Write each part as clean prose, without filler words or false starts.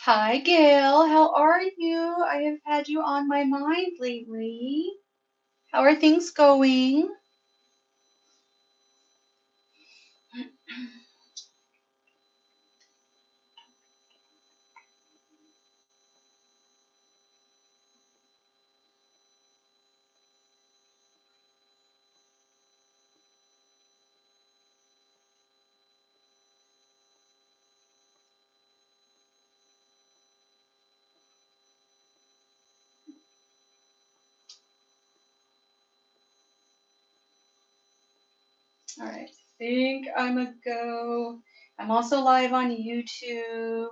Hi, Gail. How are you? I have had you on my mind lately. How are things going? All right, I think I'm a go. I'm also live on YouTube.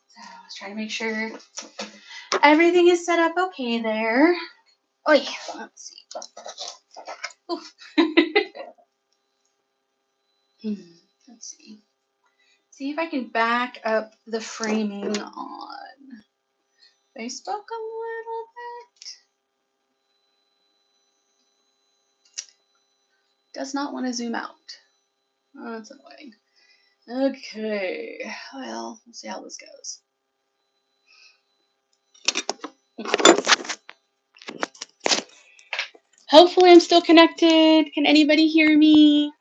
So I was trying to make sure everything is set up okay there. Oh yeah, let's see. Let's see. See if I can back up the framing on Facebook a little bit. Does not want to zoom out. Oh, that's annoying. Okay, well, we'll see how this goes. Hopefully I'm still connected. Can anybody hear me?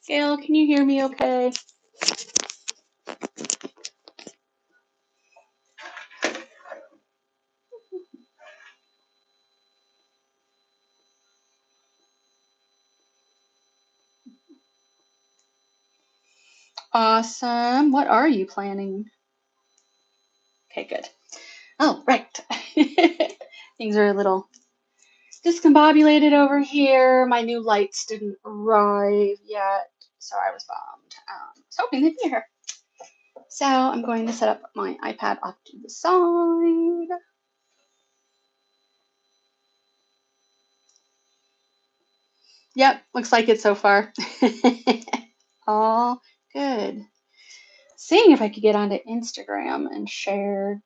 Gail, can you hear me okay? Awesome. What are you planning? Okay, good. Oh, right. Things are a little discombobulated over here. My new lights didn't arrive yet, so I was bummed. I was hoping they'd be here. So I'm going to set up my iPad off to the side. Yep, looks like it so far. All good. Seeing if I could get onto Instagram and share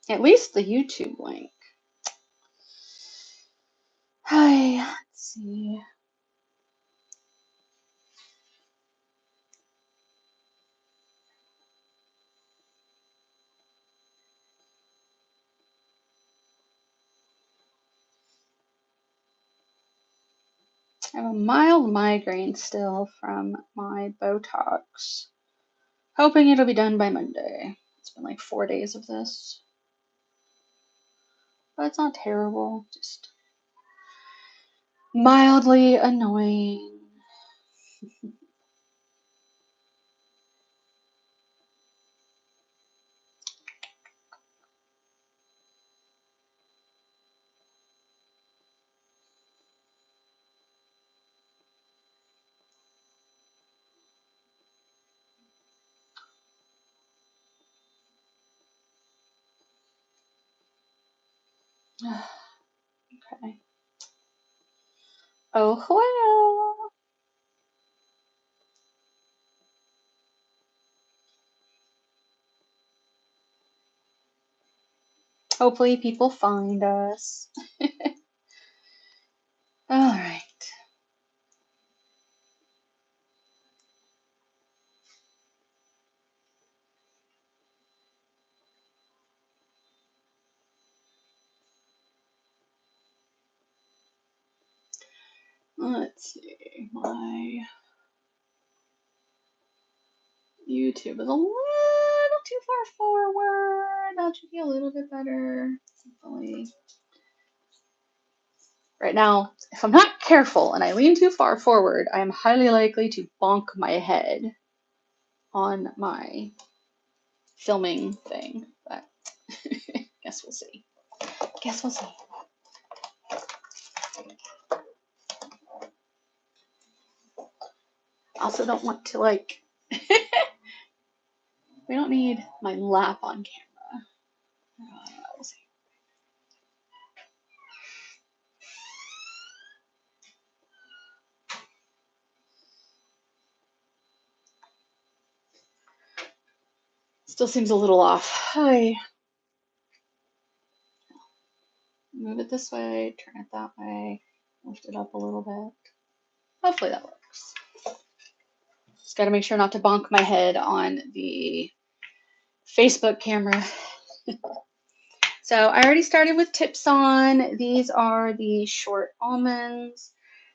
at least the YouTube link. Hi, let's see. I have a mild migraine still from my Botox. Hoping it'll be done by Monday. It's been like 4 days of this. But it's not terrible, just mildly annoying. Okay. Oh, well. Hopefully people find us. All right. Let's see. My YouTube is a little too far forward. That should be a little bit better. Hopefully. Right now, if I'm not careful and I lean too far forward, I am highly likely to bonk my head on my filming thing. But guess we'll see. Guess we'll see. Also don't want to like we don't need my lap on camera. We'll see. Still seems a little off. Hi. Move it this way, turn it that way, lift it up a little bit. Hopefully that works. Just got to make sure not to bonk my head on the Facebook camera. So I already started with tips on. These are the short almonds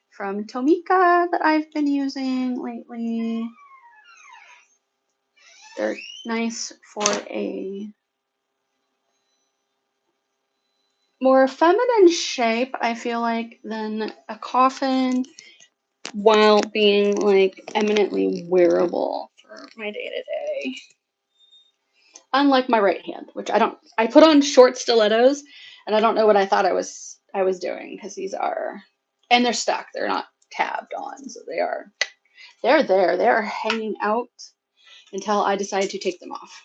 from Tomika that I've been using lately. They're nice for a more feminine shape, I feel like, than a coffin, while being like eminently wearable for my day-to-day. Unlike my right hand, which I put on short stilettos, and I don't know what I thought I was doing, because these are, and they're stuck. They're not tabbed on, so they're there. They're hanging out until I decide to take them off.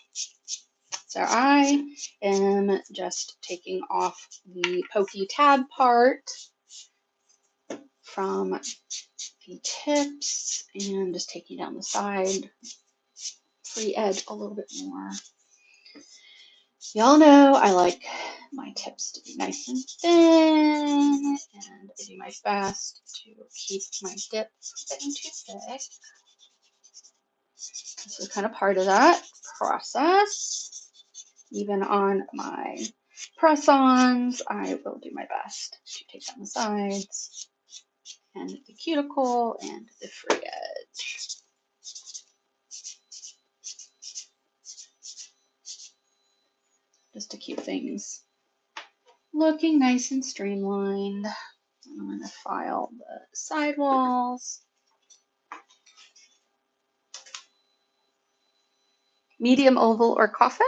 So I am just taking off the pokey tab part from the tips and just taking down the side, free edge a little bit more. Y'all know I like my tips to be nice and thin, and I do my best to keep my dip from getting too thick. This is kind of part of that process. Even on my press-ons, I will do my best to take down the sides and the cuticle and the free edge. Just to keep things looking nice and streamlined. I'm going to file the sidewalls. Medium, oval, or coffin?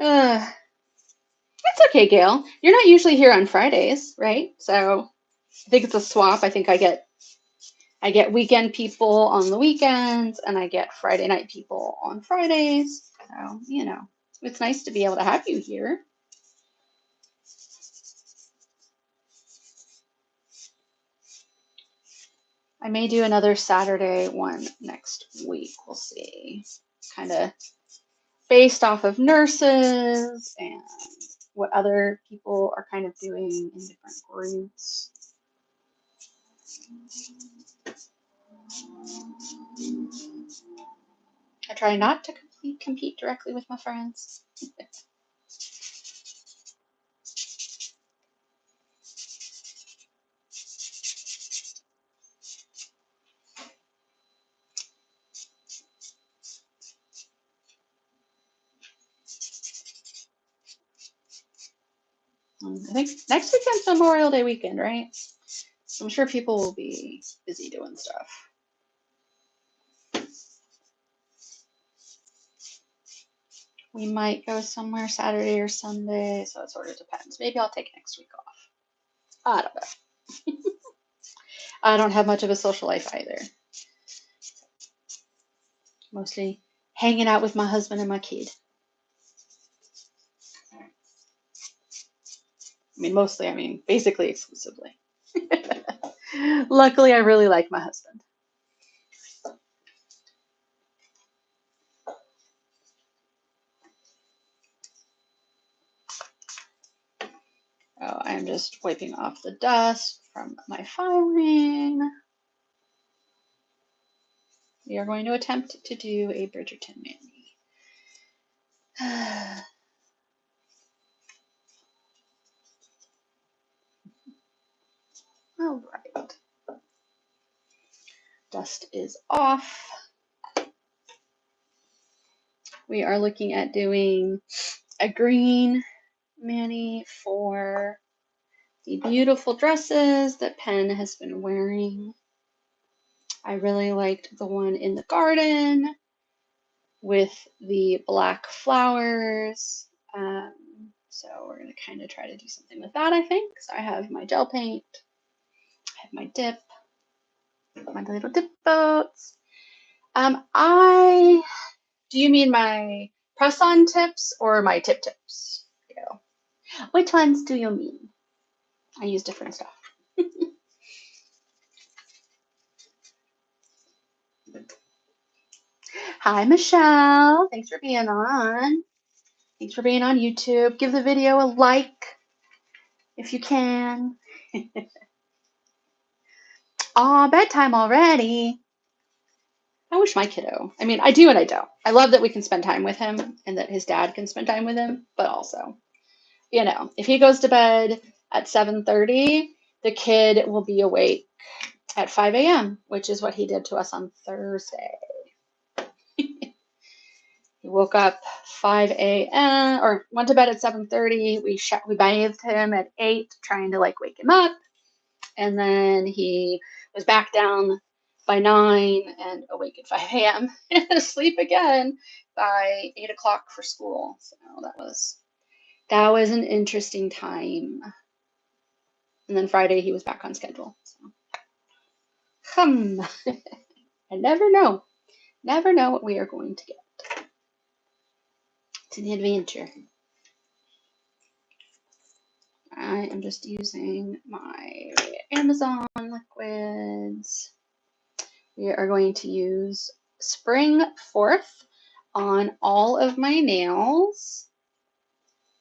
It's okay, Gail. You're not usually here on Fridays, right? So I think it's a swap. I think I get weekend people on the weekends, and I get Friday night people on Fridays. So, you know, it's nice to be able to have you here. I may do another Saturday one next week. We'll see. Kind of based off of nurses and what other people are kind of doing in different groups. I try not to compete directly with my friends. I think next weekend's Memorial Day weekend, right? I'm sure people will be busy doing stuff. We might go somewhere Saturday or Sunday, so it sort of depends. Maybe I'll take next week off. I don't know. I don't have much of a social life either. Mostly hanging out with my husband and my kid. I mean, basically exclusively. Luckily, I really like my husband. Oh, I'm just wiping off the dust from my filing. We are going to attempt to do a Bridgerton mani. All right. Dust is off. We are looking at doing a green mani for the beautiful dresses that Penn has been wearing. I really liked the one in the garden with the black flowers. So we're going to kind of try to do something with that, I think. So I have my gel paint, I have my dip, my little dip boats. Do you mean my press-on tips or my tip tips? Yeah. Which ones do you mean? I use different stuff. Hi, Michelle. Thanks for being on. Thanks for being on YouTube. Give the video a like if you can. Aw, bedtime already. I wish my kiddo, I mean, I do and I don't. I love that we can spend time with him and that his dad can spend time with him, but also, you know, if he goes to bed at 7:30, the kid will be awake at 5 a.m., which is what he did to us on Thursday. He woke up 5 a.m. or went to bed at 7:30. We bathed him at 8, trying to like wake him up, and then he was back down by 9 and awake at 5 a.m. and asleep again by 8 o'clock for school. So that was an interesting time. And then Friday he was back on schedule. So, I never know what we are going to get. It's an adventure. I am just using my Amazon liquids. We are going to use Spring 4th on all of my nails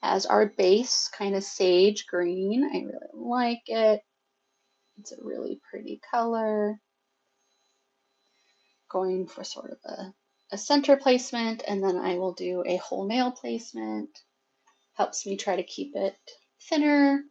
as our base, kind of sage green. I really like it. It's a really pretty color. Going for sort of a center placement, and then I will do a whole nail placement. Helps me try to keep it thinner.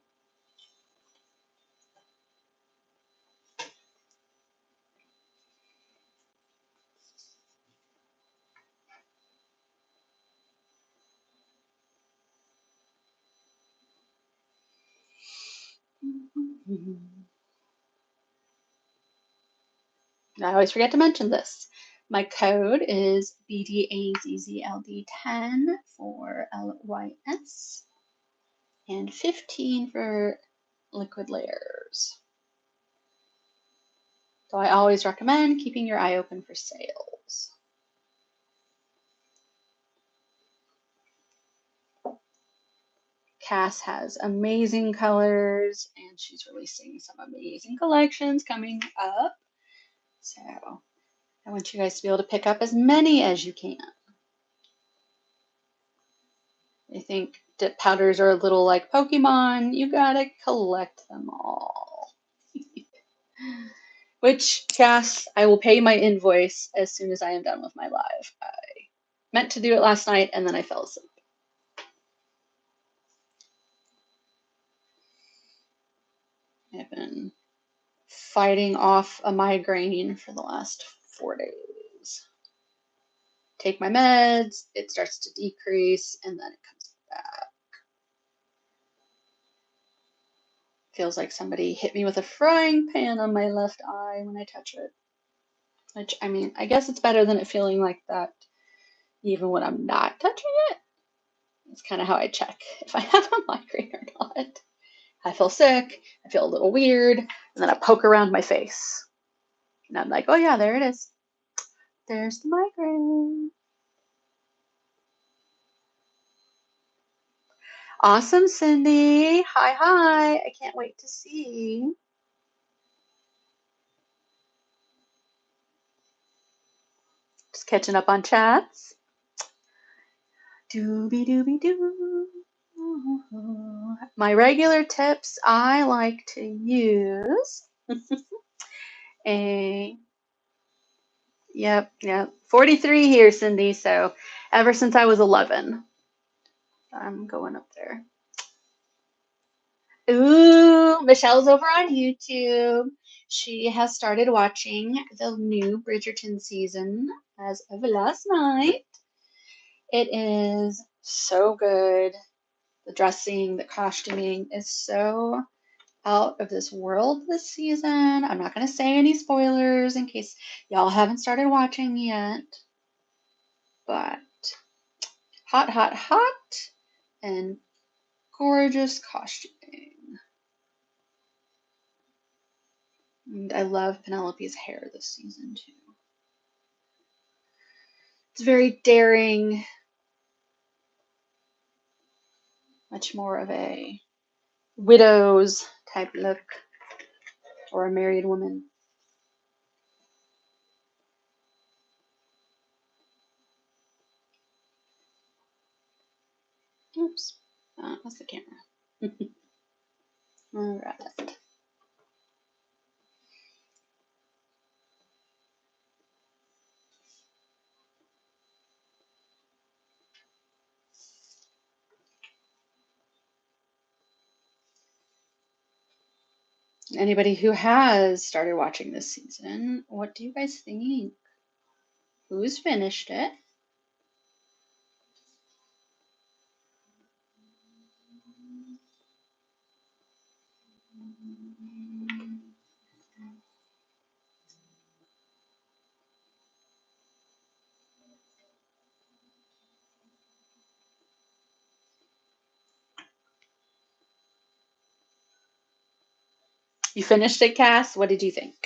I always forget to mention this. My code is BDazzld10 for LYS and 15 for liquid layers. So I always recommend keeping your eye open for sales. Cass has amazing colors and she's releasing some amazing collections coming up. So I want you guys to be able to pick up as many as you can. I think dip powders are a little like Pokemon. You gotta collect them all. Which, Cass, I will pay my invoice as soon as I am done with my live. I meant to do it last night and then I fell asleep. I've been fighting off a migraine for the last 4 days. Take my meds, it starts to decrease, and then it comes back. Feels like somebody hit me with a frying pan on my left eye when I touch it. Which, I mean, I guess it's better than it feeling like that even when I'm not touching it. It's kind of how I check if I have a migraine or not. I feel sick, I feel a little weird, and then I poke around my face. And I'm like, oh yeah, there it is. There's the migraine. Awesome, Cindy. Hi, hi. I can't wait to see. Just catching up on chats. Doobie doobie doo. My regular tips I like to use. Yep. 43 here, Cindy. So ever since I was 11, I'm going up there. Ooh, Michelle's over on YouTube. She has started watching the new Bridgerton season as of last night. It is so good. The dressing, the costuming is so out of this world this season. I'm not going to say any spoilers in case y'all haven't started watching yet. But hot, hot, hot, and gorgeous costuming. And I love Penelope's hair this season too. It's very daring, much more of a widow's type look, or a married woman. Oops, that's the camera. All right. Anybody who has started watching this season, what do you guys think? Who's finished it? You finished it, Cass? What did you think?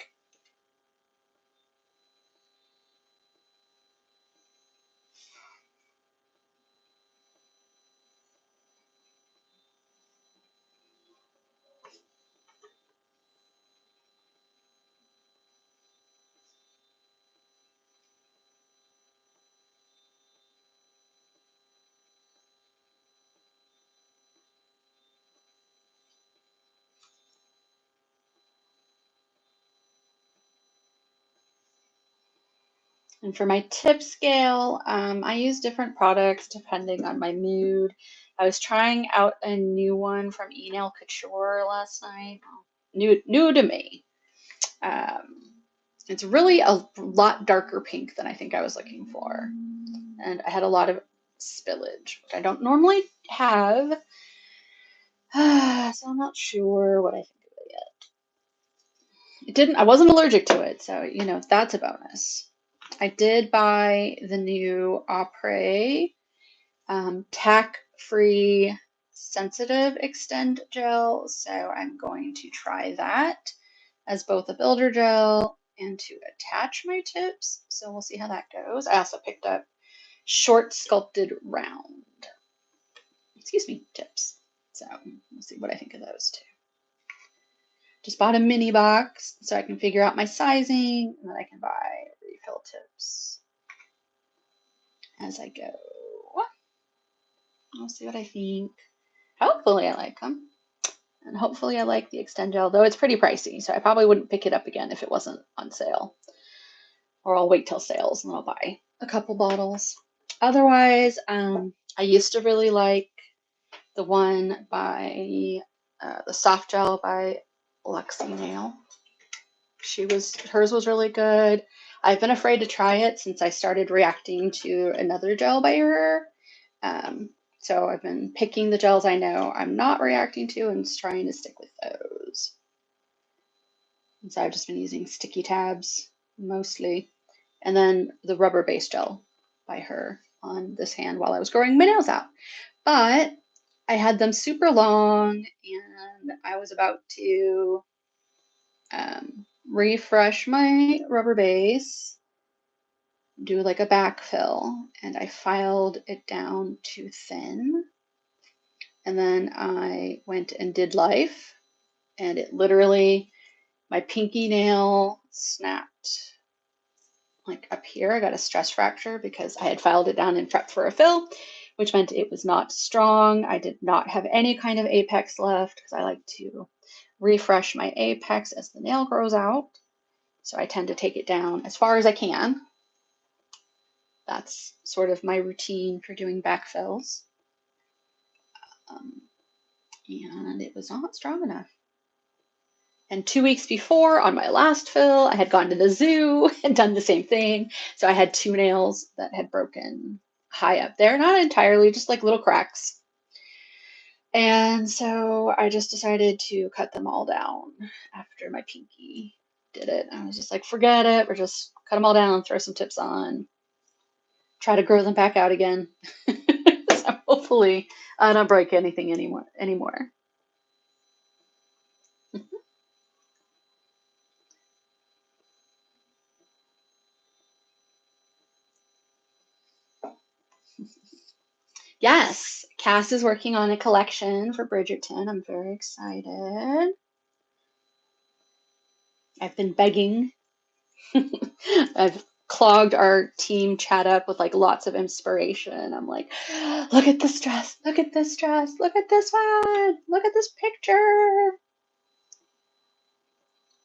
And for my tip scale, I use different products depending on my mood. I was trying out a new one from Emanuel Couture last night. New to me. Um, it's really a lot darker pink than I think I was looking for. And I had a lot of spillage, which I don't normally have. So I'm not sure what I think of it yet. I wasn't allergic to it, so that's a bonus. I did buy the new Opre tack-free sensitive extend gel, so I'm going to try that as both a builder gel and to attach my tips. So we'll see how that goes. I also picked up short sculpted round, tips. So we'll see what I think of those two. Just bought a mini box so I can figure out my sizing, and then I can buy refill tips as I go. We'll see what I think. Hopefully I like them. And hopefully I like the extend gel, though it's pretty pricey, so I probably wouldn't pick it up again if it wasn't on sale. Or I'll wait till sales and I'll buy a couple bottles. Otherwise, I used to really like the one by the soft gel by Luxy Nail. Hers was really good. I've been afraid to try it since I started reacting to another gel by her. So I've been picking the gels I know I'm not reacting to and just trying to stick with those. And so I've just been using sticky tabs mostly. And then the rubber base gel by her on this hand while I was growing my nails out. But I had them super long and I was about to refresh my rubber base, do like a backfill, and I filed it down too thin. And then I went and did life, and it literally, my pinky nail snapped like up here. I got a stress fracture because I had filed it down and prepped for a fill, which meant it was not strong. I did not have any kind of apex left because I like to refresh my apex as the nail grows out. So I tend to take it down as far as I can. That's sort of my routine for doing backfills. And it was not strong enough. And 2 weeks before, on my last fill, I had gone to the zoo and done the same thing. So I had 2 nails that had broken high up there, not entirely, just like little cracks. And so I just decided to cut them all down after my pinky did it. I was just like, forget it. We're just cut them all down, throw some tips on, try to grow them back out again. So hopefully I don't break anything anymore. Yes, Cass is working on a collection for Bridgerton. I'm very excited. I've been begging. I've clogged our team chat up with like lots of inspiration. I'm like, look at this dress, look at this dress, look at this one, look at this picture.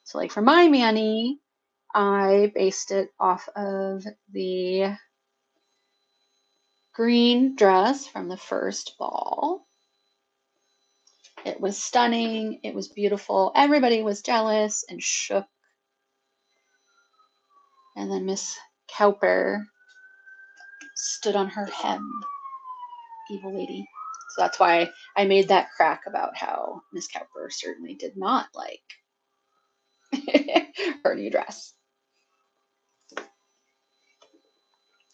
So like for my Manny, I based it off of the green dress from the first ball. It was stunning. It was beautiful. Everybody was jealous and shook. And then Miss Cowper stood on her hem, evil lady. So that's why I made that crack about how Miss Cowper certainly did not like her new dress.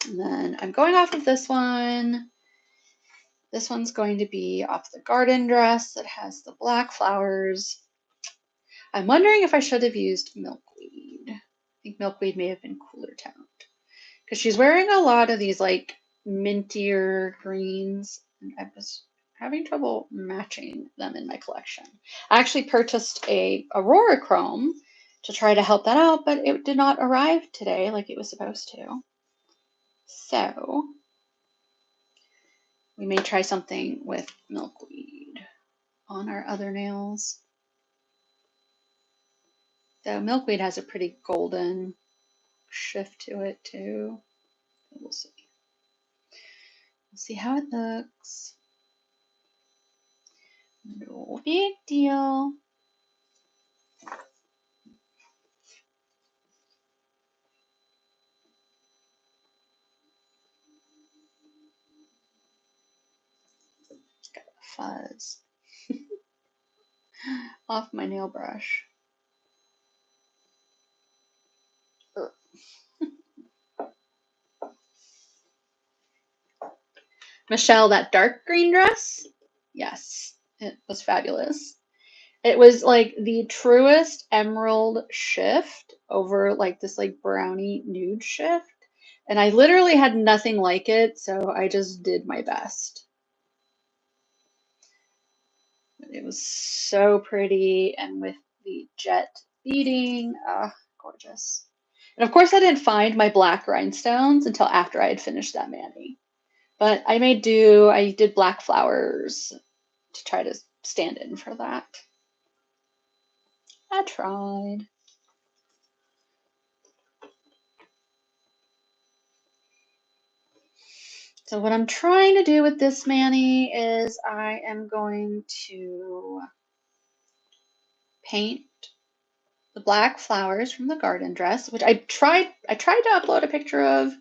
And then I'm going off of this one. This one's going to be off the garden dress that has the black flowers. I'm wondering if I should have used milkweed. I think milkweed may have been cooler toned. Because she's wearing a lot of these like mintier greens. And I was having trouble matching them in my collection. I actually purchased a Aurora Chrome to try to help that out, but it did not arrive today like it was supposed to. So we may try something with milkweed on our other nails. Though milkweed has a pretty golden shift to it too. We'll see. We'll see how it looks. No big deal. Got fuzz off my nail brush. Michelle, that dark green dress? Yes, it was fabulous. It was like the truest emerald shift over like this like brownie nude shift. And I literally had nothing like it, so I just did my best. It was so pretty, and with the jet beading, gorgeous. And of course, I didn't find my black rhinestones until after I had finished that mani. But I made do. I did black flowers to try to stand in for that. I tried. So what I'm trying to do with this mani is I am going to paint the black flowers from the garden dress, which I tried to upload a picture of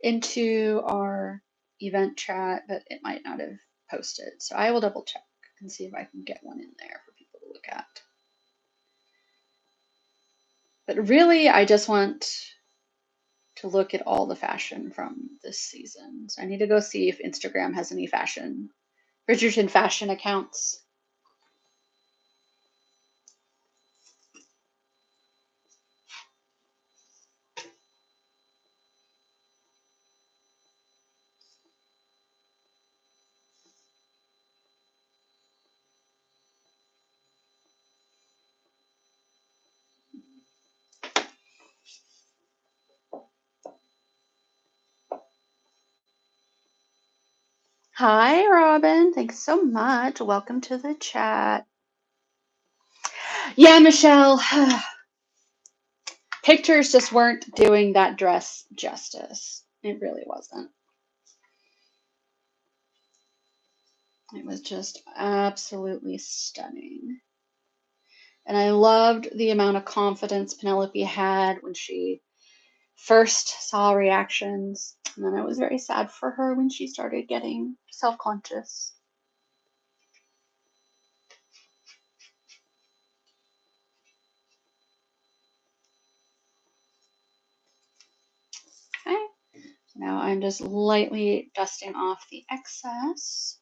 into our event chat, but it might not have posted. So I will double check and see if I can get one in there for people to look at. But really, I just want to look at all the fashion from this season. So I need to go see if Instagram has any fashion, Bridgerton fashion accounts. Hi, Robin. Thanks so much. Welcome to the chat. Yeah, Michelle. Pictures just weren't doing that dress justice. It really wasn't. It was just absolutely stunning. And I loved the amount of confidence Penelope had when she first saw reactions. And then I was very sad for her when she started getting self-conscious. Okay. So now I'm just lightly dusting off the excess.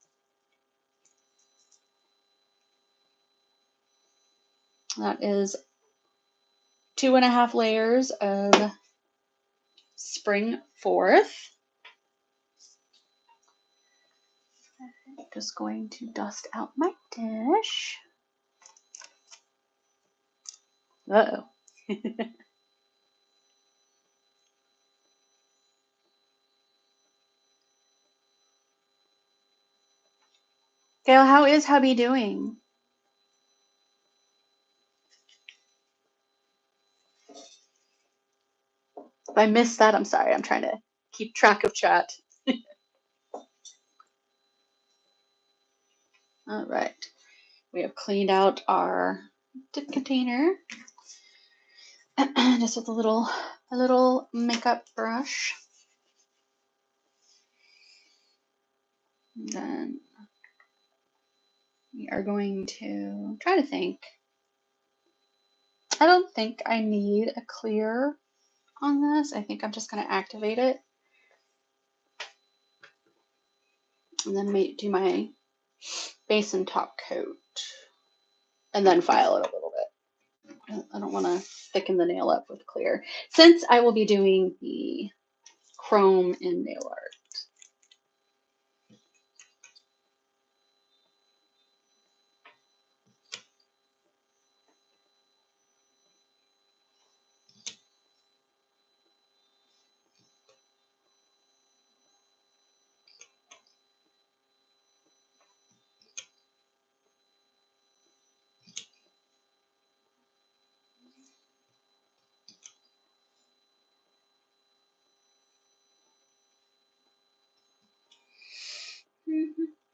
That is 2.5 layers of Spring 4th. I'm just going to dust out my dish. Uh-oh. Gail, how is hubby doing? If I missed that, I'm sorry. I'm trying to keep track of chat. All right. We have cleaned out our dip container just with a little makeup brush. And then we are going to try to think. I don't think I need a clear on this. I think I'm just going to activate it and then do my base and top coat and then file it a little bit. I don't want to thicken the nail up with clear since I will be doing the chrome in nail art.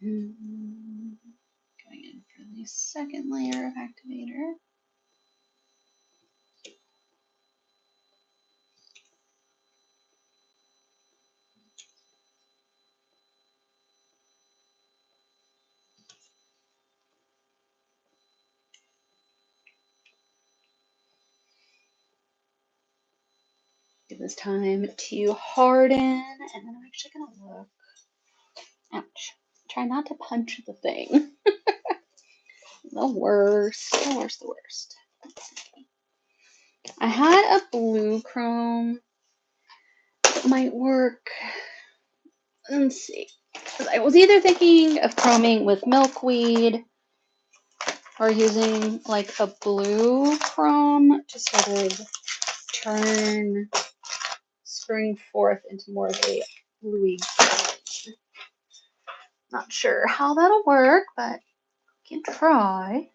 Going in for the second layer of activator. Give this time to harden, and then I'm actually gonna look. Ouch. Try not to punch the thing. The worst. The worst, the worst. I had a blue chrome that might work. Let's see. I was either thinking of chroming with milkweed or using like a blue chrome to sort of turn spring forth into more of a bluey green. Not sure how that'll work, but we can try.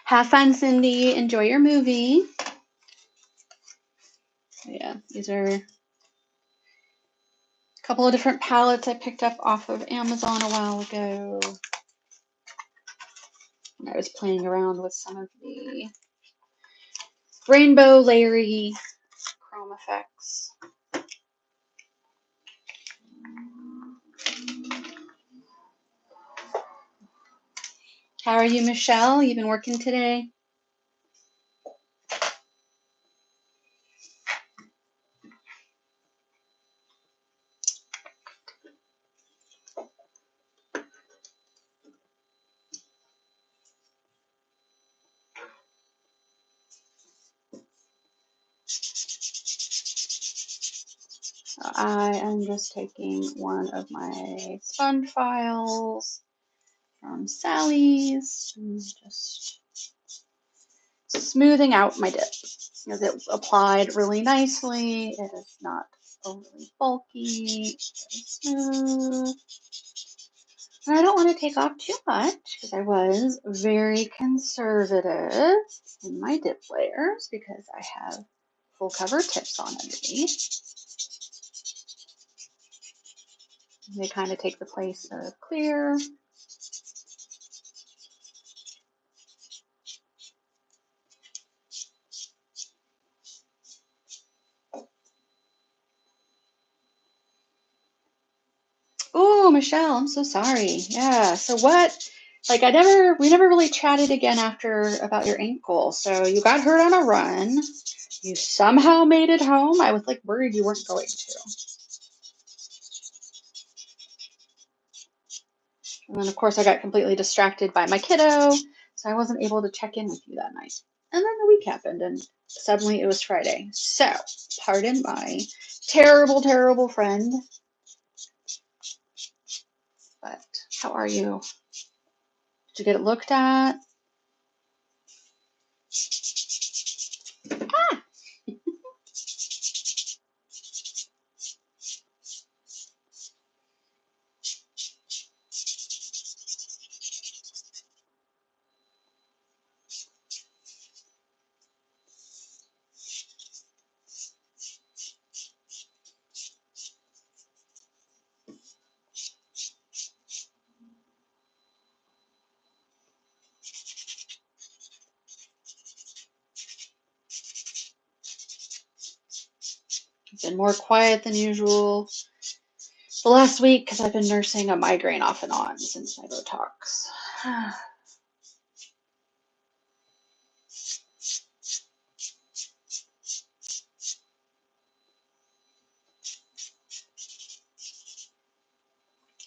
Have fun, Cindy. Enjoy your movie. Yeah, these are a couple of different palettes I picked up off of Amazon a while ago. And I was playing around with some of the rainbow layery chrome effects. How are you, Michelle? You been working today? I am just taking one of my sponge files from Sally's and just smoothing out my dip. As it applied really nicely, it is not overly bulky, it's very smooth. And I don't want to take off too much because I was very conservative in my dip layers because I have full cover tips on underneath. They kind of take the place of clear. Oh, Michelle, I'm so sorry. Yeah. So what? Like we never really chatted again after about your ankle. So you got hurt on a run. You somehow made it home. I was like worried you weren't going to. And then of course I got completely distracted by my kiddo, so I wasn't able to check in with you that night. And then the week happened and suddenly it was Friday. So, pardon my terrible, terrible friend. But how are you? Did you get it looked at? Ah! I've been more quiet than usual the last week because I've been nursing a migraine off and on since my Botox.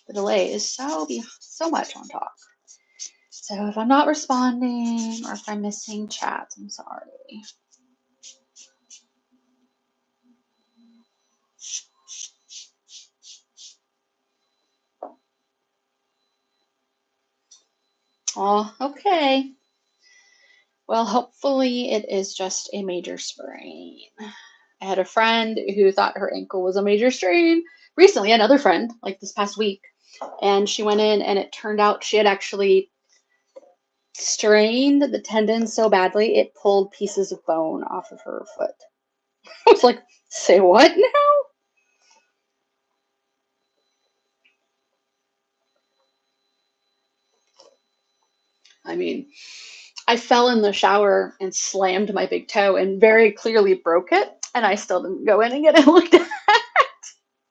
The delay is so much on talk. So if I'm not responding or if I'm missing chats, I'm sorry. Oh, okay. Well, hopefully it is just a major sprain. I had a friend who thought her ankle was a major strain recently, another friend, like this past week, and she went in and it turned out she had actually strained the tendon so badly it pulled pieces of bone off of her foot. I was like, say what now? I mean, I fell in the shower and slammed my big toe and very clearly broke it, and I still didn't go in and get it looked at.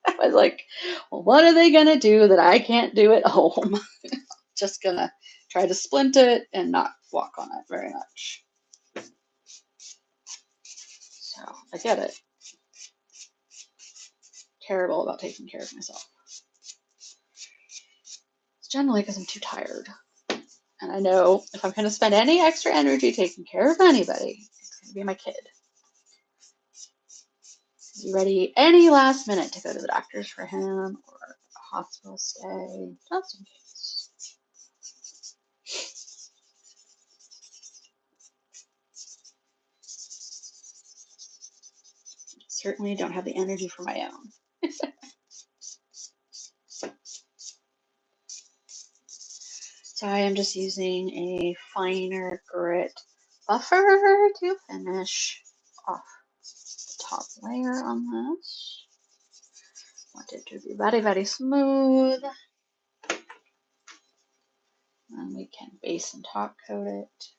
I was like, well, what are they gonna do that I can't do at home? Just gonna try to splint it and not walk on it very much. So I get it. Terrible about taking care of myself. It's generally because I'm too tired. And I know if I'm gonna spend any extra energy taking care of anybody, it's gonna be my kid. Be ready any last minute to go to the doctor's for him or a hospital stay, just in case. Certainly don't have the energy for my own. So I am just using a finer grit buffer to finish off the top layer on this. Want it to be very, very smooth. And we can base and top coat it.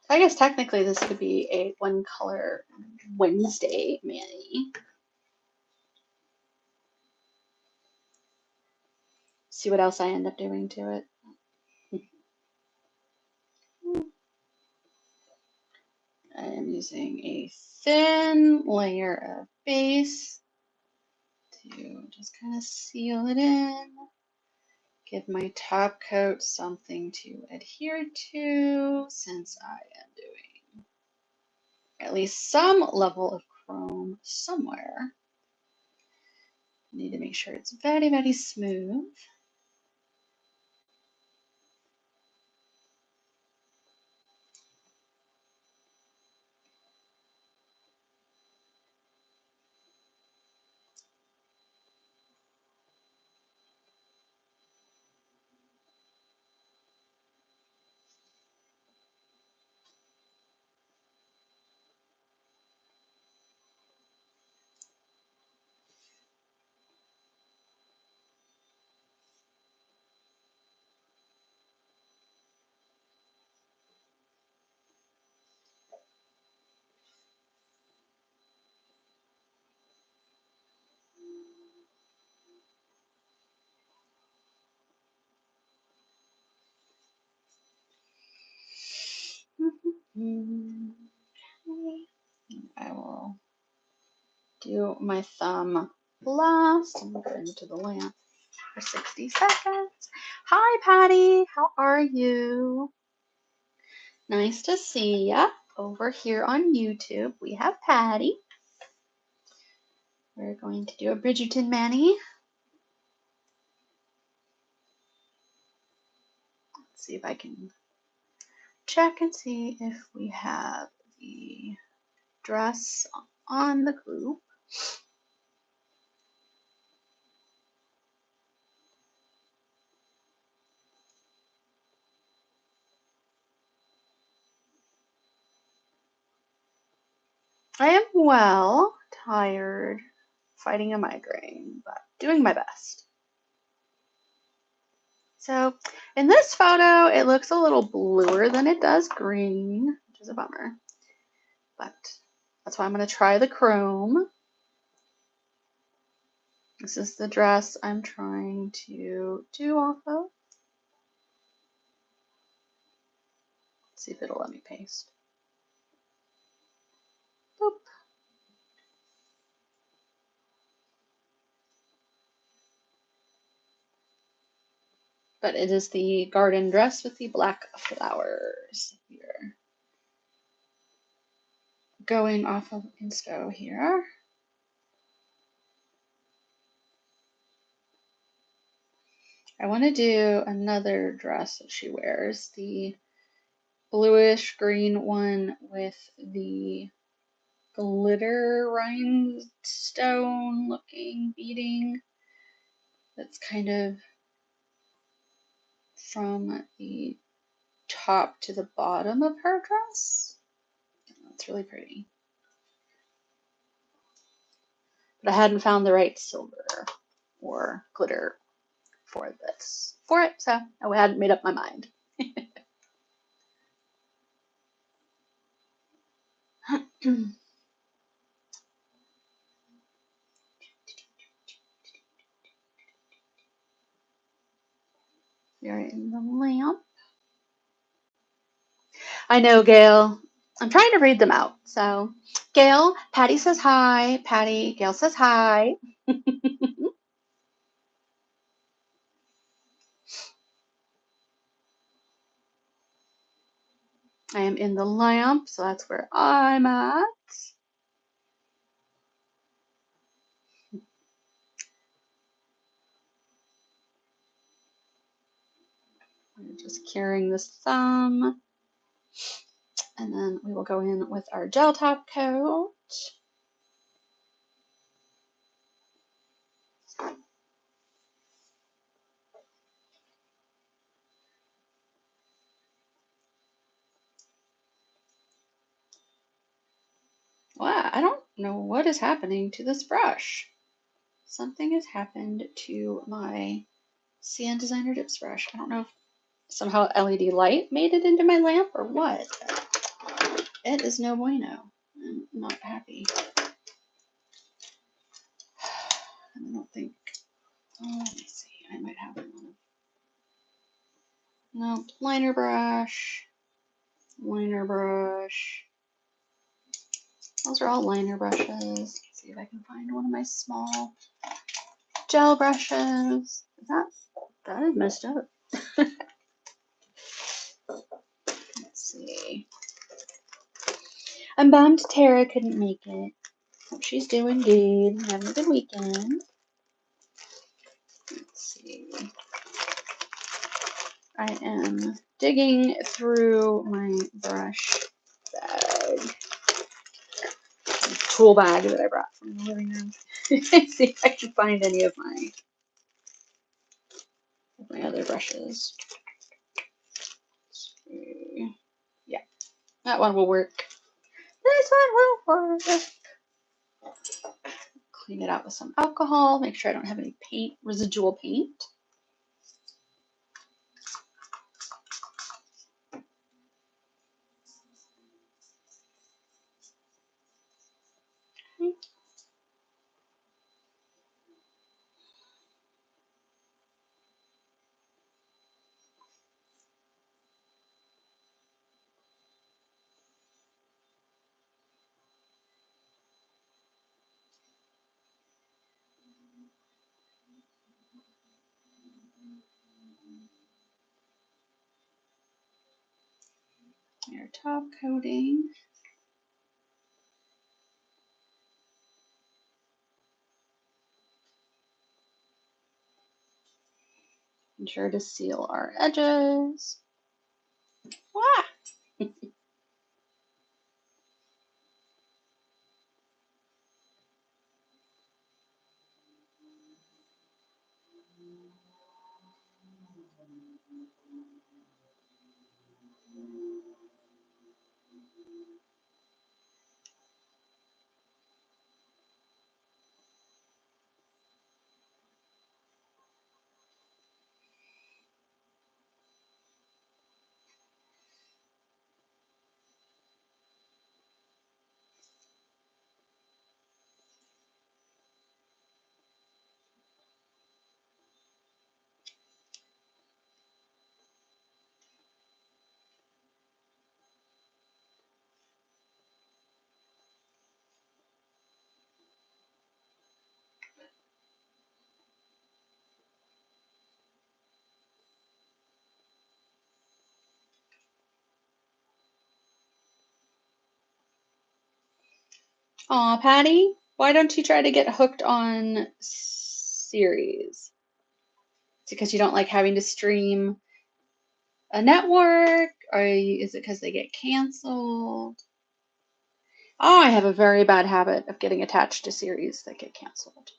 I guess technically this could be a one color Wednesday mani. See what else I end up doing to it. I am using a thin layer of base to just kind of seal it in. Give my top coat something to adhere to since I am doing at least some level of chrome somewhere. I need to make sure it's very, very smooth. I will do my thumb last and go into the lamp for 60 seconds. Hi, Patty. How are you? Nice to see ya. Over here on YouTube, we have Patty. We're going to do a Bridgerton mani. Let's see if I can check and see if we have the dress on the glue. I am well. tired, fighting a migraine, but doing my best. So in this photo, it looks a little bluer than it does green, which is a bummer. But that's why I'm going to try the chrome. This is the dress I'm trying to do off of. Let's see if it'll let me paste. Boop. But it is the garden dress with the black flowers here. Going off of Insto here. I want to do another dress that she wears, the bluish green one with the glitter rhinestone looking beading. That's kind of from the top to the bottom of her dress. That's really pretty. But I hadn't found the right silver or glitter for it, so I hadn't made up my mind. You're in the lamp. I know, Gail. I'm trying to read them out. So, Gail, Patty says hi. Patty, Gail says hi. I am in the lamp, so that's where I'm at. I'm just curing this thumb. And then we will go in with our gel top coat. Wow, I don't know what is happening to this brush. Something has happened to my CN Designer Dips brush. I don't know if somehow LED light made it into my lamp or what. It is no bueno. I'm not happy. I don't think. Oh, let me see. I might have one. No, liner brush. Liner brush. Those are all liner brushes. Let's see if I can find one of my small gel brushes. That is messed up. Let's see. I'm bummed Tara couldn't make it. Hope she's doing good. Having a good weekend. Let's see. I am digging through my brush bag. Tool bag that I brought from the living room. See if I can find any of my other brushes. Yeah, that one will work. This one will work. Clean it out with some alcohol. Make sure I don't have any paint, residual paint. Okay. Your top coating. Ensure to seal our edges. Ah! Aw, Patty, why don't you try to get hooked on series? Is it because you don't like having to stream a network? Or is it because they get canceled? Oh, I have a very bad habit of getting attached to series that get canceled.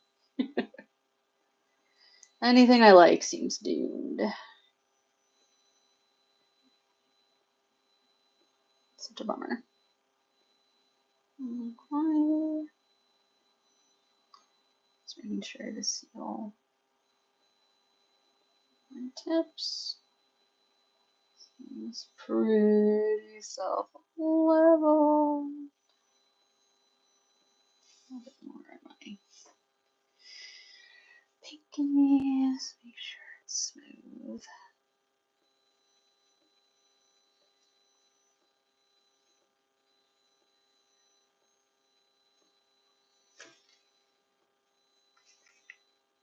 Anything I like seems doomed. Such a bummer. Okay. Just making sure to seal my tips. Seems pretty self-level. A little bit more in my pinkies. Make sure it's smooth.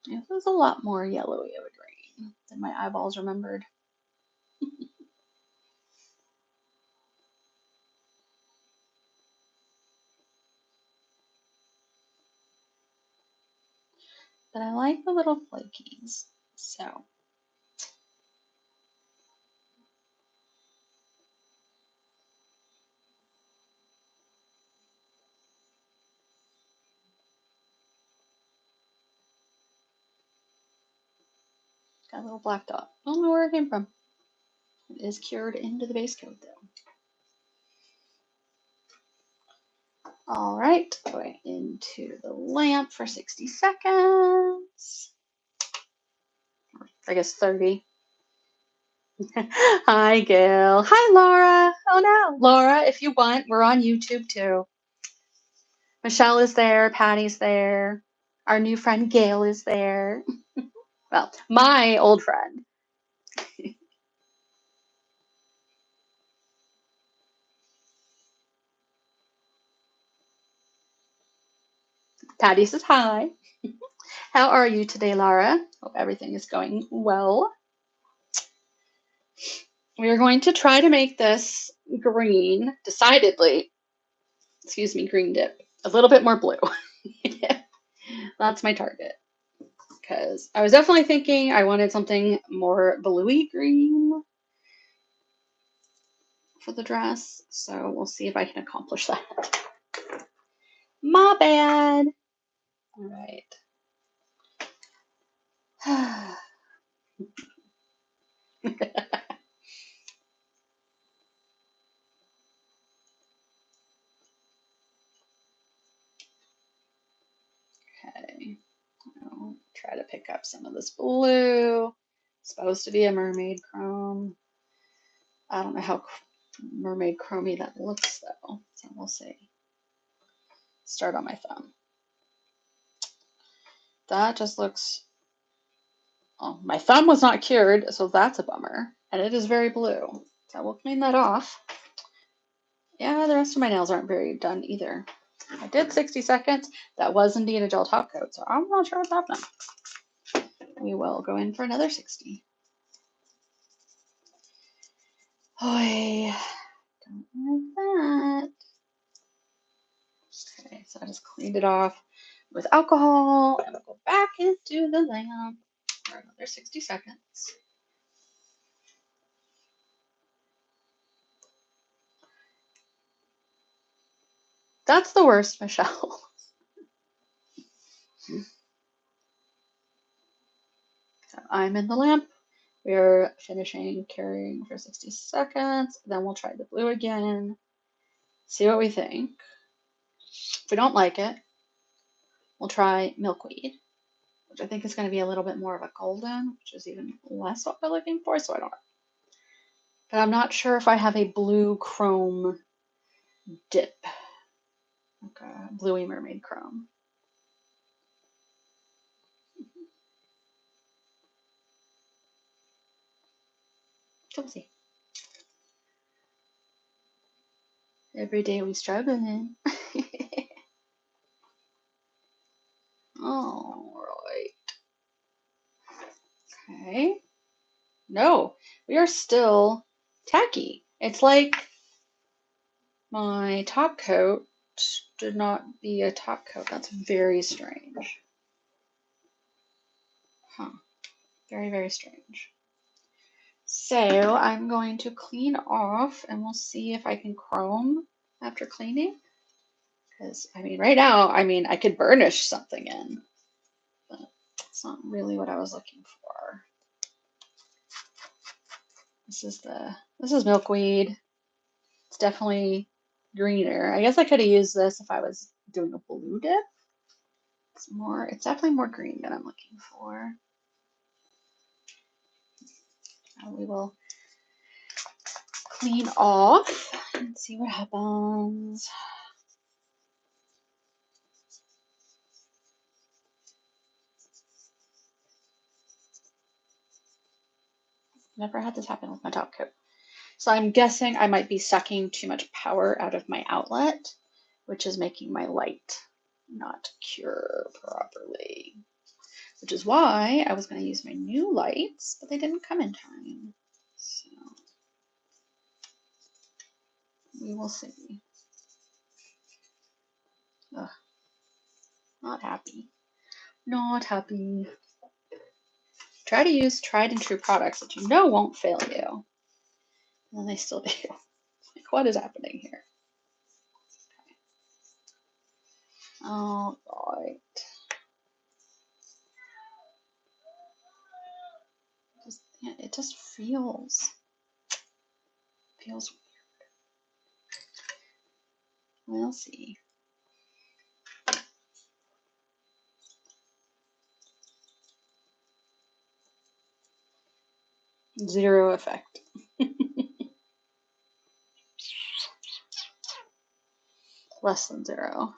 Yeah, this is a lot more yellowy of a green than my eyeballs remembered. But I like the little flakies, so. Got a little black dot. Don't know where it came from. It is cured into the base coat though. All right, going into the lamp for 60 seconds. I guess 30. Hi, Gail. Hi, Laura. Oh no, Laura, if you want, we're on YouTube too. Michelle is there. Patty's there. Our new friend Gail is there. Well, my old friend. Patty says hi. How are you today, Laura? Hope everything is going well. We are going to try to make this green, decidedly, excuse me, green dip, a little bit more blue. That's my target. Because I was definitely thinking I wanted something more bluey green for the dress. So we'll see if I can accomplish that. My bad. All right. Okay. I'll try to pick up some of this blue. It's supposed to be a mermaid chrome. I don't know how mermaid chromey that looks though, so we'll see. Start on my thumb. That just looks, oh, my thumb was not cured, so that's a bummer. And it is very blue, so we'll clean that off. Yeah, the rest of my nails aren't very done either. I did 60 seconds. That was indeed a gel top coat, so I'm not sure what's happening. We will go in for another 60. Oy, don't like that. Okay, so I just cleaned it off with alcohol, and we'll go back into the lamp for another 60 seconds. That's the worst, Michelle. So I'm in the lamp. We're finishing curing for 60 seconds. Then we'll try the blue again. See what we think. If we don't like it, we'll try milkweed, which I think is going to be a little bit more of a golden, which is even less what we're looking for, so I don't know. But I'm not sure if I have a blue chrome dip. Okay, bluey mermaid chrome. So we'll see. Every day we struggling. All right. Okay. No, we are still tacky. It's like my top coat did not be a top coat. That's very strange. Huh. Very, very strange. So I'm going to clean off and we'll see if I can chrome after cleaning. Because, I mean, right now, I mean, I could burnish something in, but it's not really what I was looking for. This is milkweed. It's definitely greener. I guess I could have used this if I was doing a blue dip. It's definitely more green than I'm looking for. Now we will clean off and see what happens. Never had this happen with my top coat. So I'm guessing I might be sucking too much power out of my outlet, which is making my light not cure properly. Which is why I was going to use my new lights, but they didn't come in time. So we will see. Ugh, not happy. Not happy. Try to use tried and true products that you know won't fail you. And they still do. Like, what is happening here? Okay. All right. It just feels weird. We'll see. Zero effect. Less than zero.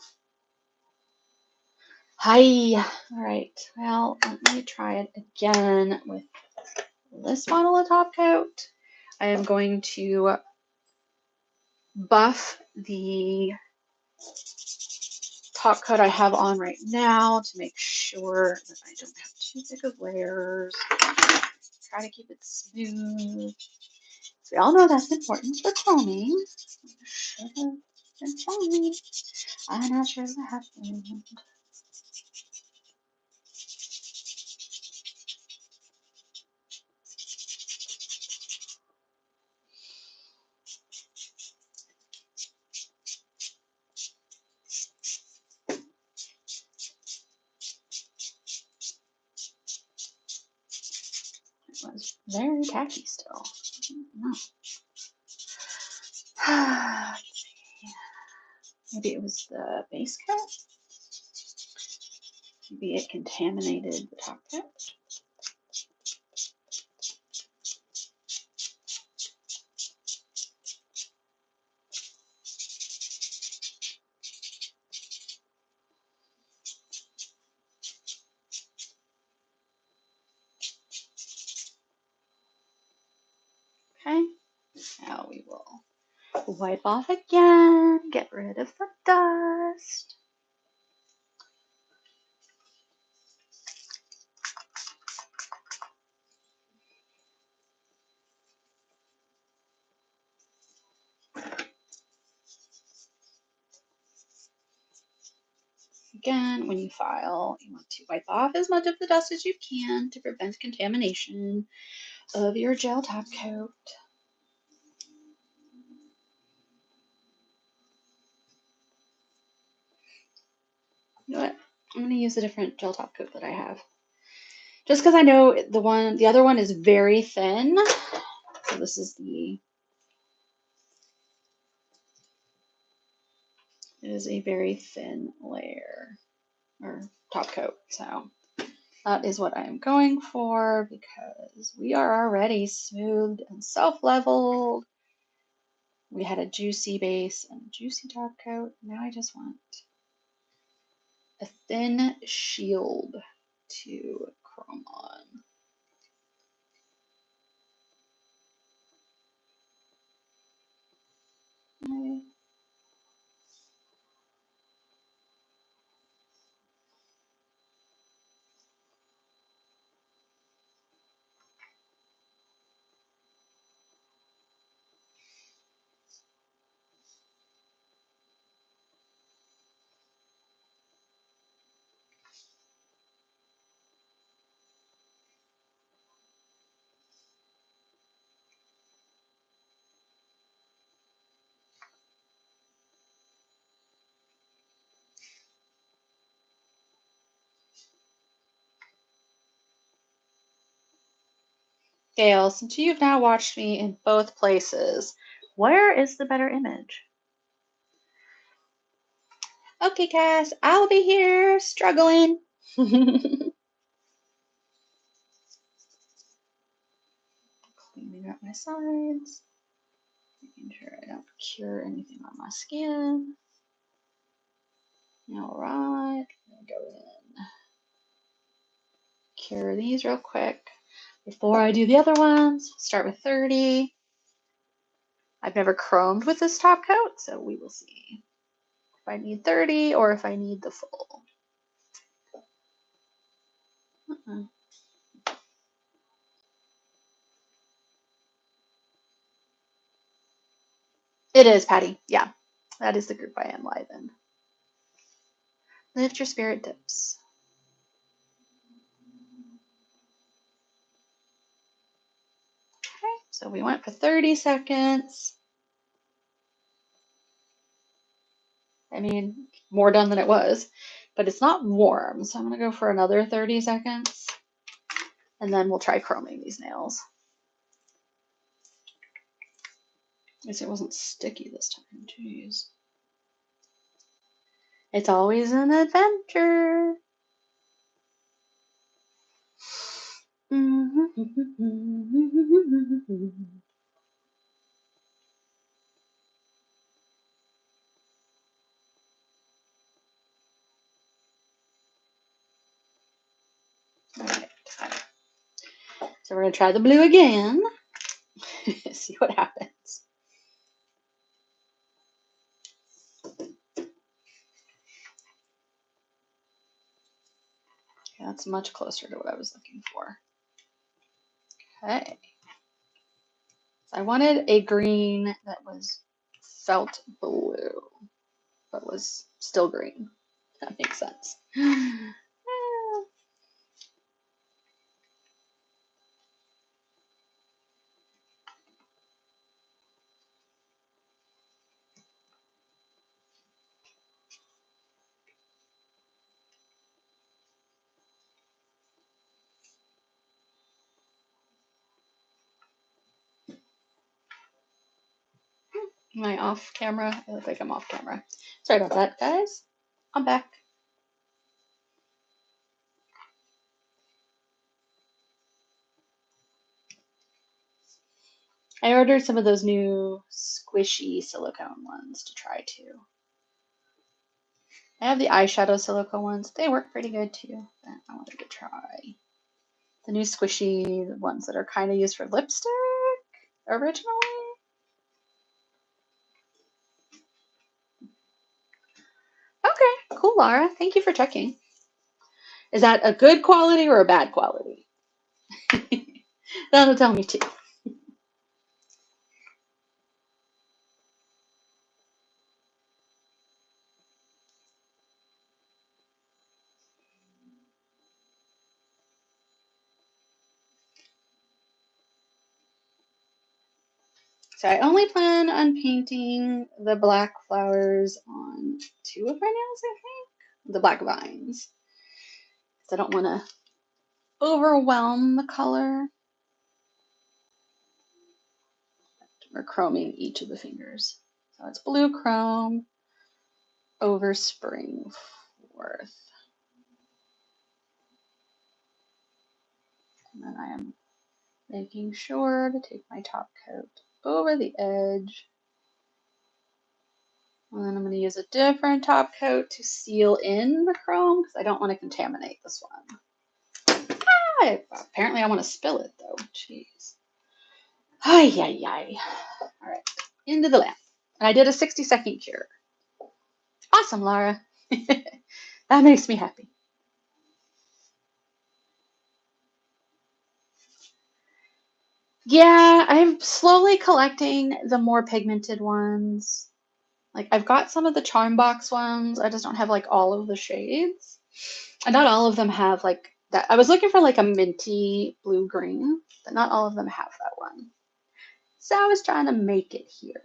Hi. All right. Well, let me try it again with this bottle of top coat. I am going to buff the top coat I have on right now to make sure that I don't have too thick of layers. Try to keep it smooth. So we all know that's important for chroming. Should have been fine. I'm not sure what happened. It was very tacky still. I don't know. Maybe it was the base coat? Maybe it contaminated the top coat? Okay, now we will wipe off again, get rid of the dust. Again, when you file, you want to wipe off as much of the dust as you can to prevent contamination of your gel top coat. You know what? I'm going to use a different gel top coat that I have. Just because I know the other one is very thin. So this is it is a very thin layer or top coat. So that is what I am going for because we are already smoothed and self-leveled. We had a juicy base and a juicy top coat. Now I just want a thin shield to chrome on. Okay. Gail, since you've now watched me in both places, where is the better image? Okay, Cass, I'll be here struggling. Cleaning up my sides, making sure I don't cure anything on my skin. All right, go in. Cure these real quick before I do the other ones. Start with 30. I've never chromed with this top coat, so we will see if I need 30 or if I need the full. It is, Patty. Yeah, that is the group I am live in. Lift your spirit dips. Okay, so we went for 30 seconds. I mean, more done than it was, but it's not warm, so I'm going to go for another 30 seconds, and then we'll try chroming these nails. At least it wasn't sticky this time. Jeez. It's always an adventure. All right. So we're going to try the blue again. See what happens. Okay, that's much closer to what I was looking for. Okay. So I wanted a green that was felt blue, but was still green. That makes sense. Am I off camera? I look like I'm off camera. Sorry about that, guys. I'm back. I ordered some of those new squishy silicone ones to try too. I have the eyeshadow silicone ones. They work pretty good too, but I wanted to try the new squishy ones that are kind of used for lipstick originally. Okay, cool, Laura. Thank you for checking. Is that a good quality or a bad quality? That'll tell me too. So I only plan on painting the black flowers on 2 of my nails, I think. The black vines. Because I don't want to overwhelm the color. We're chroming each of the fingers. So it's blue chrome over spring 4th. And then I am making sure to take my top coat over the edge. And then I'm going to use a different top coat to seal in the chrome because I don't want to contaminate this one. Ah, apparently I want to spill it though. Jeez. Ay, ay, ay. All right, into the lamp. And I did a 60-second cure. Awesome, Laura. That makes me happy. Yeah, I'm slowly collecting the more pigmented ones. Like I've got some of the charm box ones. I just don't have like all of the shades. And not all of them have like that. I was looking for like a minty blue green, but not all of them have that one. So I was trying to make it here.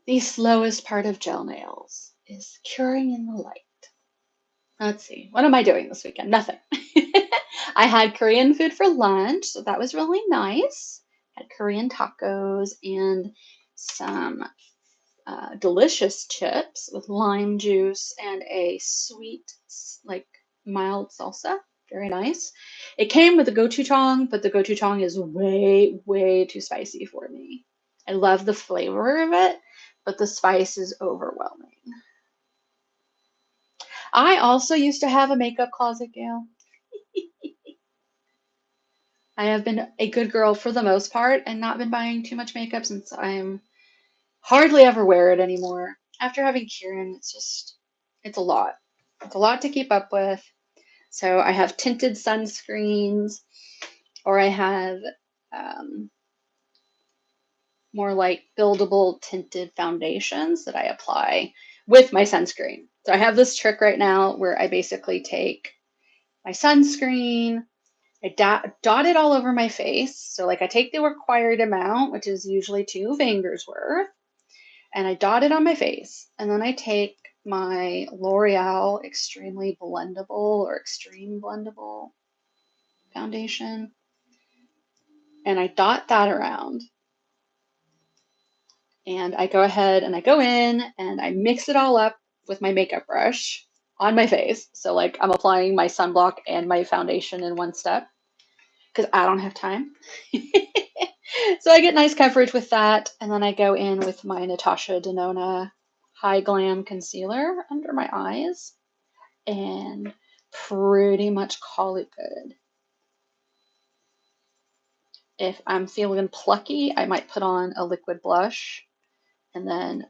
The slowest part of gel nails is curing in the light. Let's see, what am I doing this weekend? Nothing. I had Korean food for lunch, so that was really nice. Had Korean tacos and some delicious chips with lime juice and a sweet, like mild salsa. Very nice. It came with the gochujang, but the gochujang is way, way too spicy for me. I love the flavor of it, but the spice is overwhelming. I also used to have a makeup closet, Gail. I have been a good girl for the most part and not been buying too much makeup since I'm hardly ever wear it anymore. After having Kieran, it's a lot. It's a lot to keep up with. So I have tinted sunscreens, or I have more like buildable tinted foundations that I apply with my sunscreen. So I have this trick right now where I basically take my sunscreen, I dot it all over my face. So like I take the required amount, which is usually 2 fingers worth, and I dot it on my face. And then I take my L'Oreal Extremely Blendable or Extreme Blendable foundation, and I dot that around. And I go ahead and I go in and I mix it all up with my makeup brush on my face. So like I'm applying my sunblock and my foundation in one step because I don't have time. So I get nice coverage with that. And then I go in with my Natasha Denona High Glam Concealer under my eyes and pretty much call it good. If I'm feeling plucky, I might put on a liquid blush, and then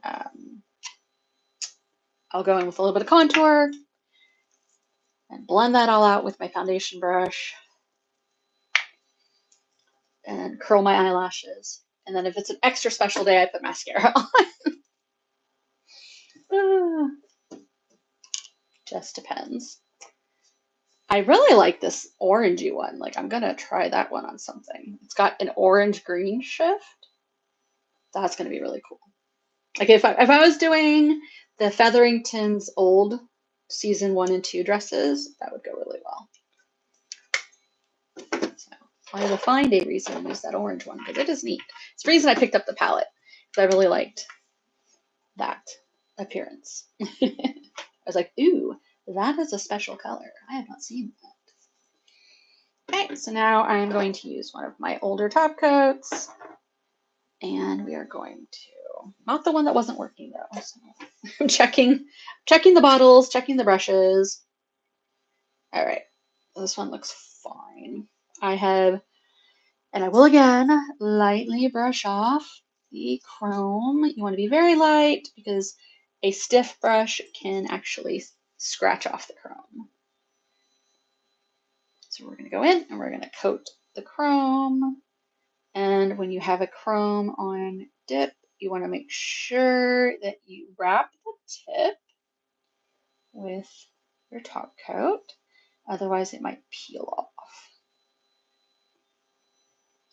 I'll go in with a little bit of contour and blend that all out with my foundation brush and curl my eyelashes. And then if it's an extra special day, I put mascara on. Just depends. I really like this orangey one. Like I'm gonna try that one on something. It's got an orange green shift. That's gonna be really cool. Like if I was doing the Featherington's old season 1 and 2 dresses, that would go really well. So I will find a reason to use that orange one because it is neat. It's the reason I picked up the palette because I really liked that appearance. I was like, ooh, that is a special color. I have not seen that. Okay, so now I am going to use one of my older top coats, and we are going to, not the one that wasn't working though. So I'm checking the bottles, checking the brushes. All right, this one looks fine. I have, and I will again lightly brush off the chrome. You want to be very light because a stiff brush can actually scratch off the chrome. So we're going to go in and we're going to coat the chrome. And when you have a chrome on dip, you want to make sure that you wrap the tip with your top coat. Otherwise, it might peel off.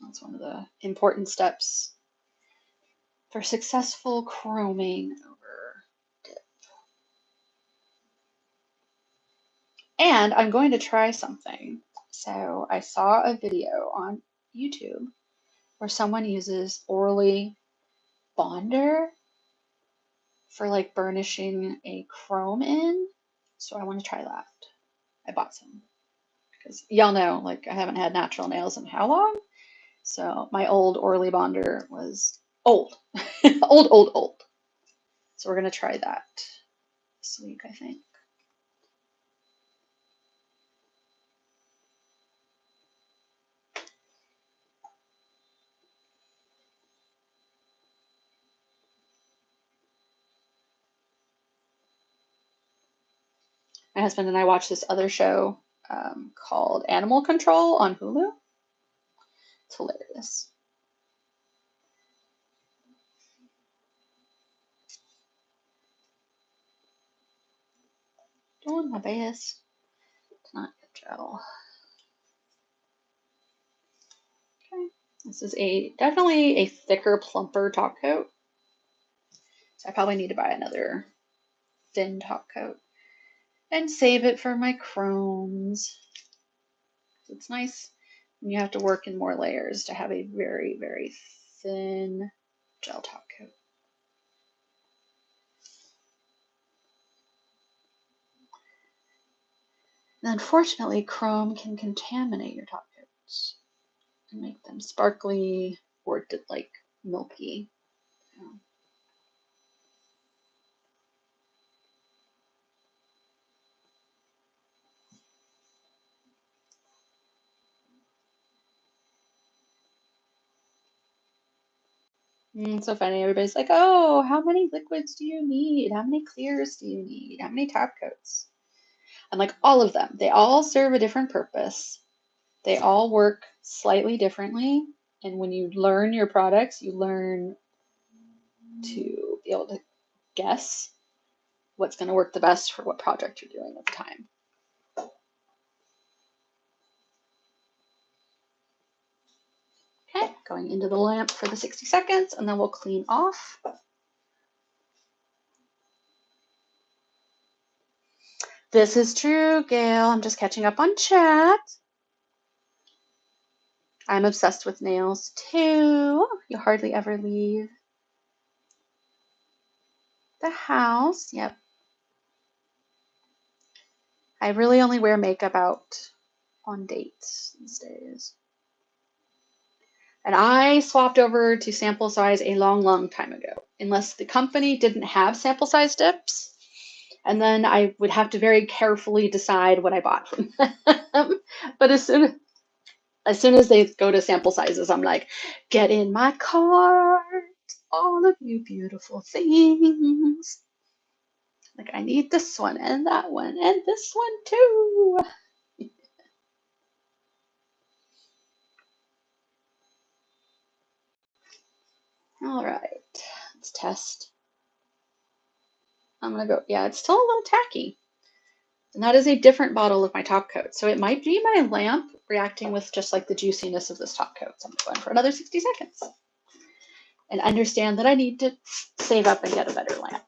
That's one of the important steps for successful chroming over dip. And I'm going to try something. So I saw a video on YouTube where someone uses Orly Bonder for like burnishing a chrome in. So I want to try that. I bought some because y'all know, like I haven't had natural nails in how long? So my old Orly Bonder was old, old. So we're going to try that this week, I think. My husband and I watched this other show called Animal Control on Hulu. It's hilarious. Doing my best to not get gel. Okay, this is definitely a thicker, plumper top coat. So I probably need to buy another thin top coat and save it for my chromes. It's nice when you have to work in more layers to have a very, very thin gel top coat. And unfortunately, chrome can contaminate your top coats and make them sparkly or like milky. It's so funny. Everybody's like, oh, how many liquids do you need? How many clears do you need? How many top coats? I'm like, all of them. They all serve a different purpose. They all work slightly differently. And when you learn your products, you learn to be able to guess what's going to work the best for what project you're doing at the time. Okay, going into the lamp for the 60 seconds, and then we'll clean off. This is true, Gail. I'm just catching up on chat. I'm obsessed with nails too. You hardly ever leave the house. Yep. I really only wear makeup out on dates these days. And I swapped over to sample size a long, long time ago, unless the company didn't have sample size dips. And then I would have to very carefully decide what I bought from them. But as soon as they go to sample sizes, I'm like, get in my cart, all of you beautiful things. Like, I need this one and that one and this one too. All right, let's test. I'm gonna go, yeah, it's still a little tacky. And that is a different bottle of my top coat. So it might be my lamp reacting with just like the juiciness of this top coat. So I'm going for another 60 seconds. And understand that I need to save up and get a better lamp.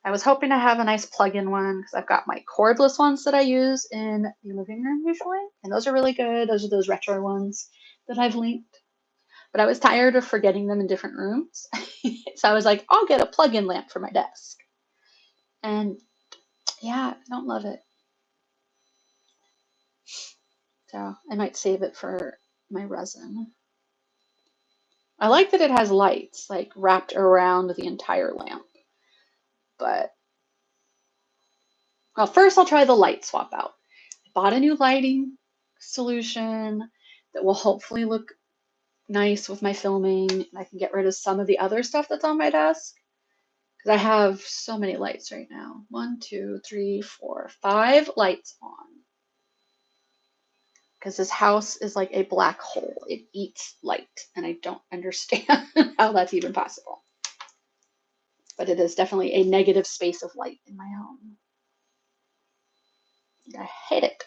I was hoping to have a nice plug-in one because I've got my cordless ones that I use in the living room usually. And those are really good. Those are those retro ones that I've linked. But I was tired of forgetting them in different rooms. So I was like, I'll get a plug-in lamp for my desk. And yeah, I don't love it. So I might save it for my resin. I like that it has lights like wrapped around the entire lamp. But, well, first I'll try the light swap out. I bought a new lighting solution that will hopefully look nice with my filming. And I can get rid of some of the other stuff that's on my desk. Because I have so many lights right now. 1, 2, 3, 4, 5 lights on. Because this house is like a black hole. It eats light. And I don't understand how that's even possible. But it is definitely a negative space of light in my home. I hate it.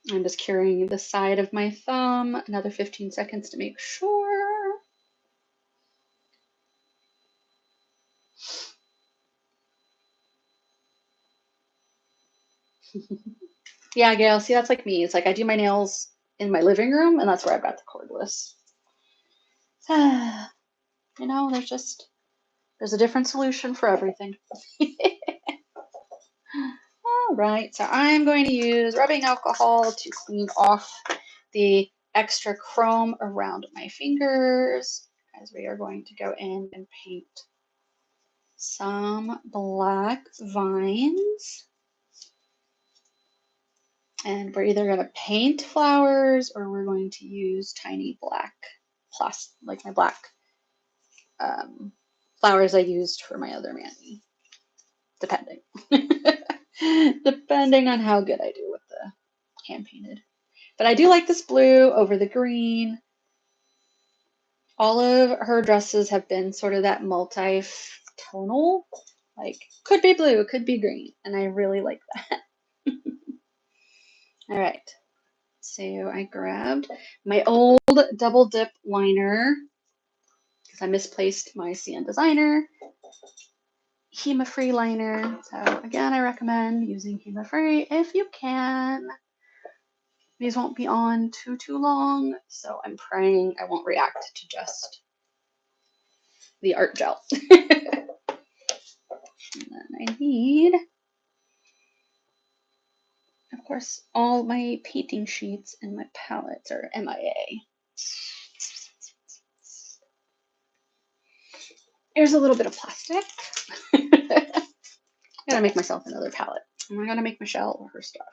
I'm just curing the side of my thumb. Another 15 seconds to make sure. Yeah, Gail, see, that's like me. It's like I do my nails in my living room, and that's where I've got the cordless. You know, there's a different solution for everything. All right, so I'm going to use rubbing alcohol to clean off the extra chrome around my fingers as we are going to go in and paint some black vines. And we're either going to paint flowers or we're going to use tiny black plastic, like my black flowers I used for my other mani, depending. Depending on how good I do with the hand painted. But I do like this blue over the green. All of her dresses have been sort of that multi-tonal, like could be blue, could be green, and I really like that. All right. So I grabbed my old double dip liner because I misplaced my CN Designer HEMA-free liner. So again, I recommend using HEMA-free if you can. These won't be on too long, so I'm praying I won't react to just the art gel. And then I need, of course, all my painting sheets and my palettes are MIA. Here's a little bit of plastic. I gotta make myself another palette. I'm gonna make Michelle her stuff.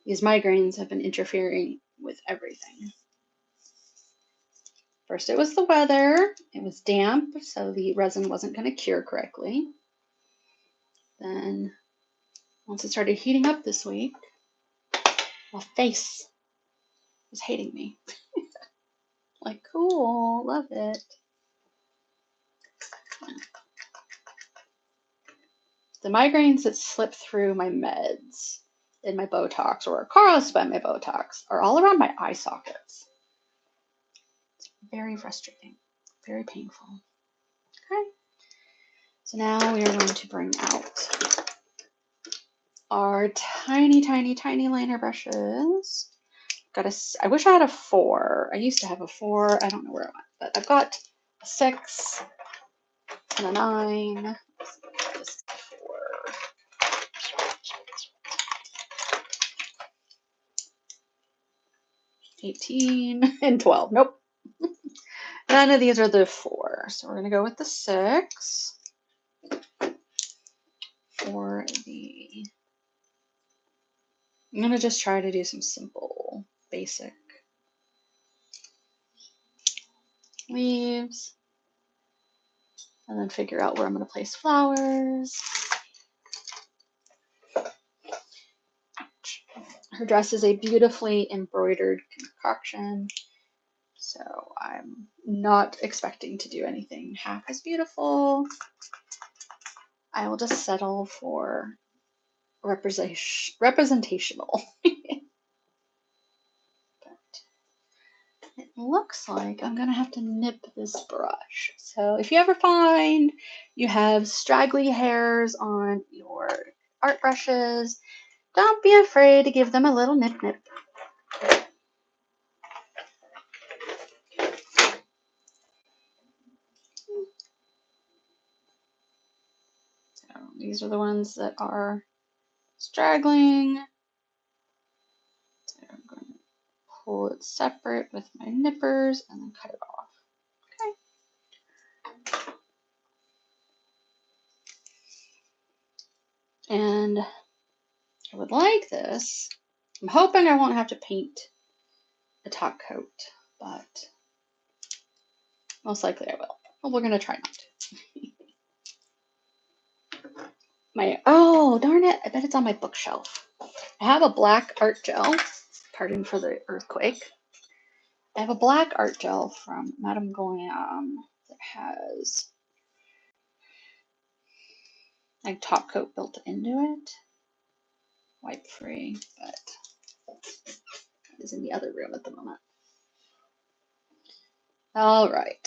These migraines have been interfering with everything. First it was the weather. It was damp, so the resin wasn't going to cure correctly. Then once it started heating up this week, my face was hating me. Like, cool, love it. The migraines that slip through my meds and my Botox or are caused by my Botox are all around my eye sockets. It's very frustrating, very painful. Okay. So now we are going to bring out our tiny liner brushes. I wish I had a 4. I used to have a 4. I don't know where I went, but I've got a 6 and a 9. This is a 4. 18 and 12. Nope. None of these are the 4. So we're going to go with the 6 for the... I'm going to just try to do some simple, basic leaves. And then figure out where I'm going to place flowers. Her dress is a beautifully embroidered concoction. So I'm not expecting to do anything half as beautiful. I will just settle for representational. But it looks like I'm gonna have to nip this brush. So if you ever find you have straggly hairs on your art brushes, don't be afraid to give them a little nip. So these are the ones that are straggling. So I'm going to pull it separate with my nippers and then cut it off. Okay. And I would like this. I'm hoping I won't have to paint a top coat, but most likely I will. Well, we're gonna try not to. Oh, darn it, I bet it's on my bookshelf. I have a black art gel, pardon for the earthquake. I have a black art gel from Madame Glam that has like top coat built into it. Wipe free, but it is in the other room at the moment. All right.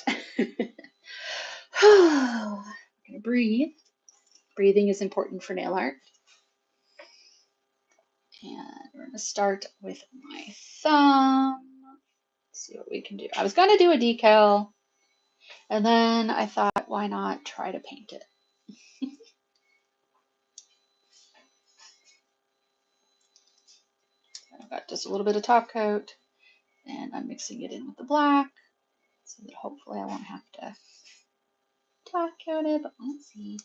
I'm gonna breathe. Breathing is important for nail art. And we're going to start with my thumb. Let's see what we can do. I was going to do a decal, and then I thought, why not try to paint it? I've got just a little bit of top coat, and I'm mixing it in with the black, so that hopefully I won't have to top coat it, but let's see.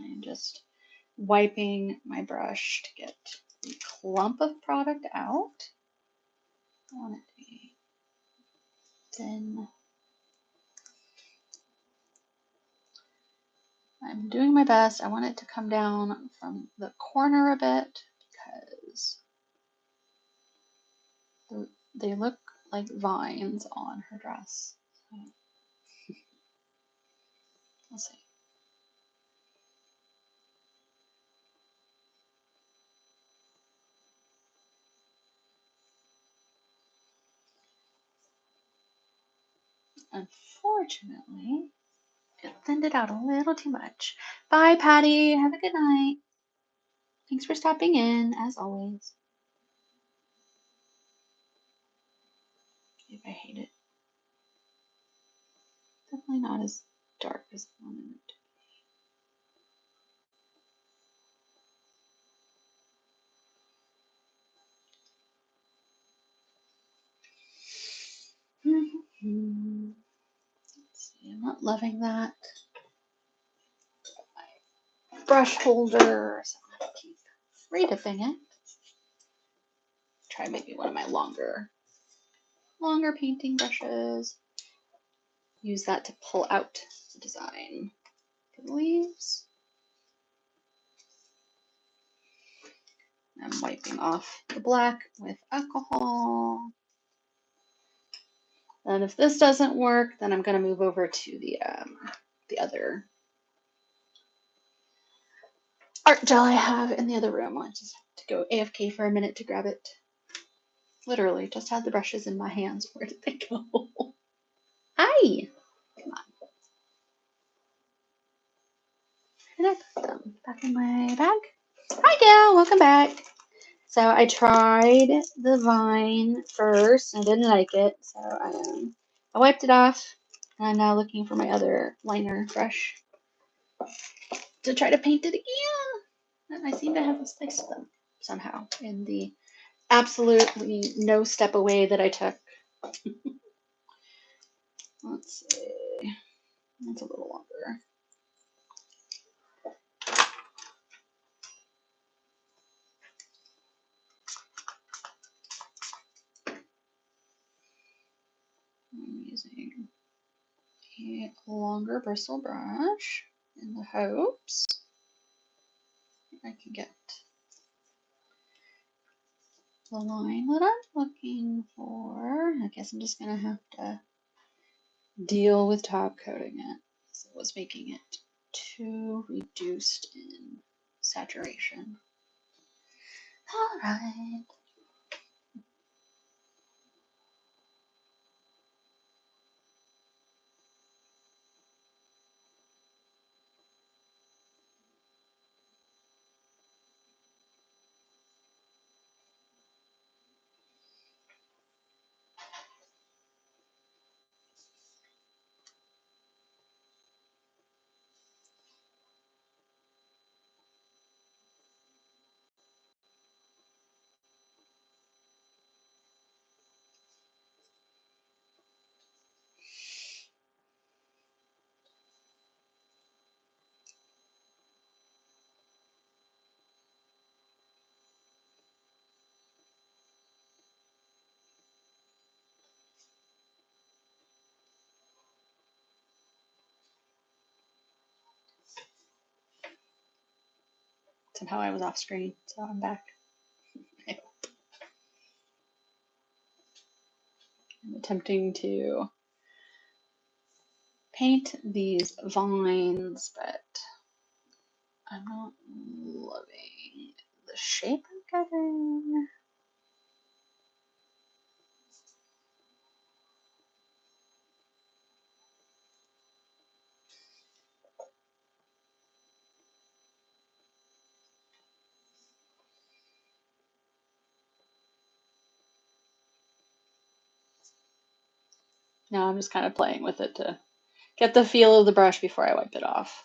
I'm just wiping my brush to get the clump of product out. I want it to be thin. I'm doing my best. I want it to come down from the corner a bit because They look like vines on her dress. So we'll see. Unfortunately, it thinned it out a little too much. Bye, Patty. Have a good night. Thanks for stopping in, as always. If I hate it. Definitely not as dark as I wanted it to. Let's see, I'm not loving that. My brush holder, so I'm gonna keep re-dipping it. Try maybe one of my longer painting brushes. Use that to pull out the design for the leaves. I'm wiping off the black with alcohol. And if this doesn't work, then I'm going to move over to the other art gel I have in the other room. I just have to go AFK for a minute to grab it. Literally, just had the brushes in my hands. Where did they go? Hi! Come on. Where did I put them? Back in my bag? Hi, Gail! Welcome back. So I tried the vine first. I didn't like it, so I wiped it off. And I'm now looking for my other liner brush to try to paint it again. And I seem to have misplaced them somehow in the absolutely no step away that I took. Let's see. That's a little longer. I'm using a longer bristle brush in the hopes I can get the line that I'm looking for. I guess I'm just going to have to deal with top coating it because it was making it too reduced in saturation. All right. Somehow I was off screen, so I'm back. I'm attempting to paint these vines, but I'm not loving the shape I'm getting. Now I'm just kind of playing with it to get the feel of the brush before I wipe it off.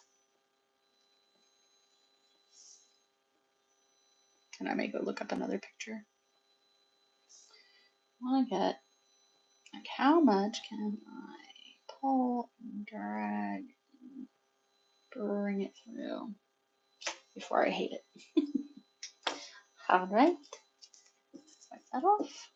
Can I make it look up another picture? I want to get, like, how much can I pull and drag and bring it through before I hate it? All right, let's wipe that off.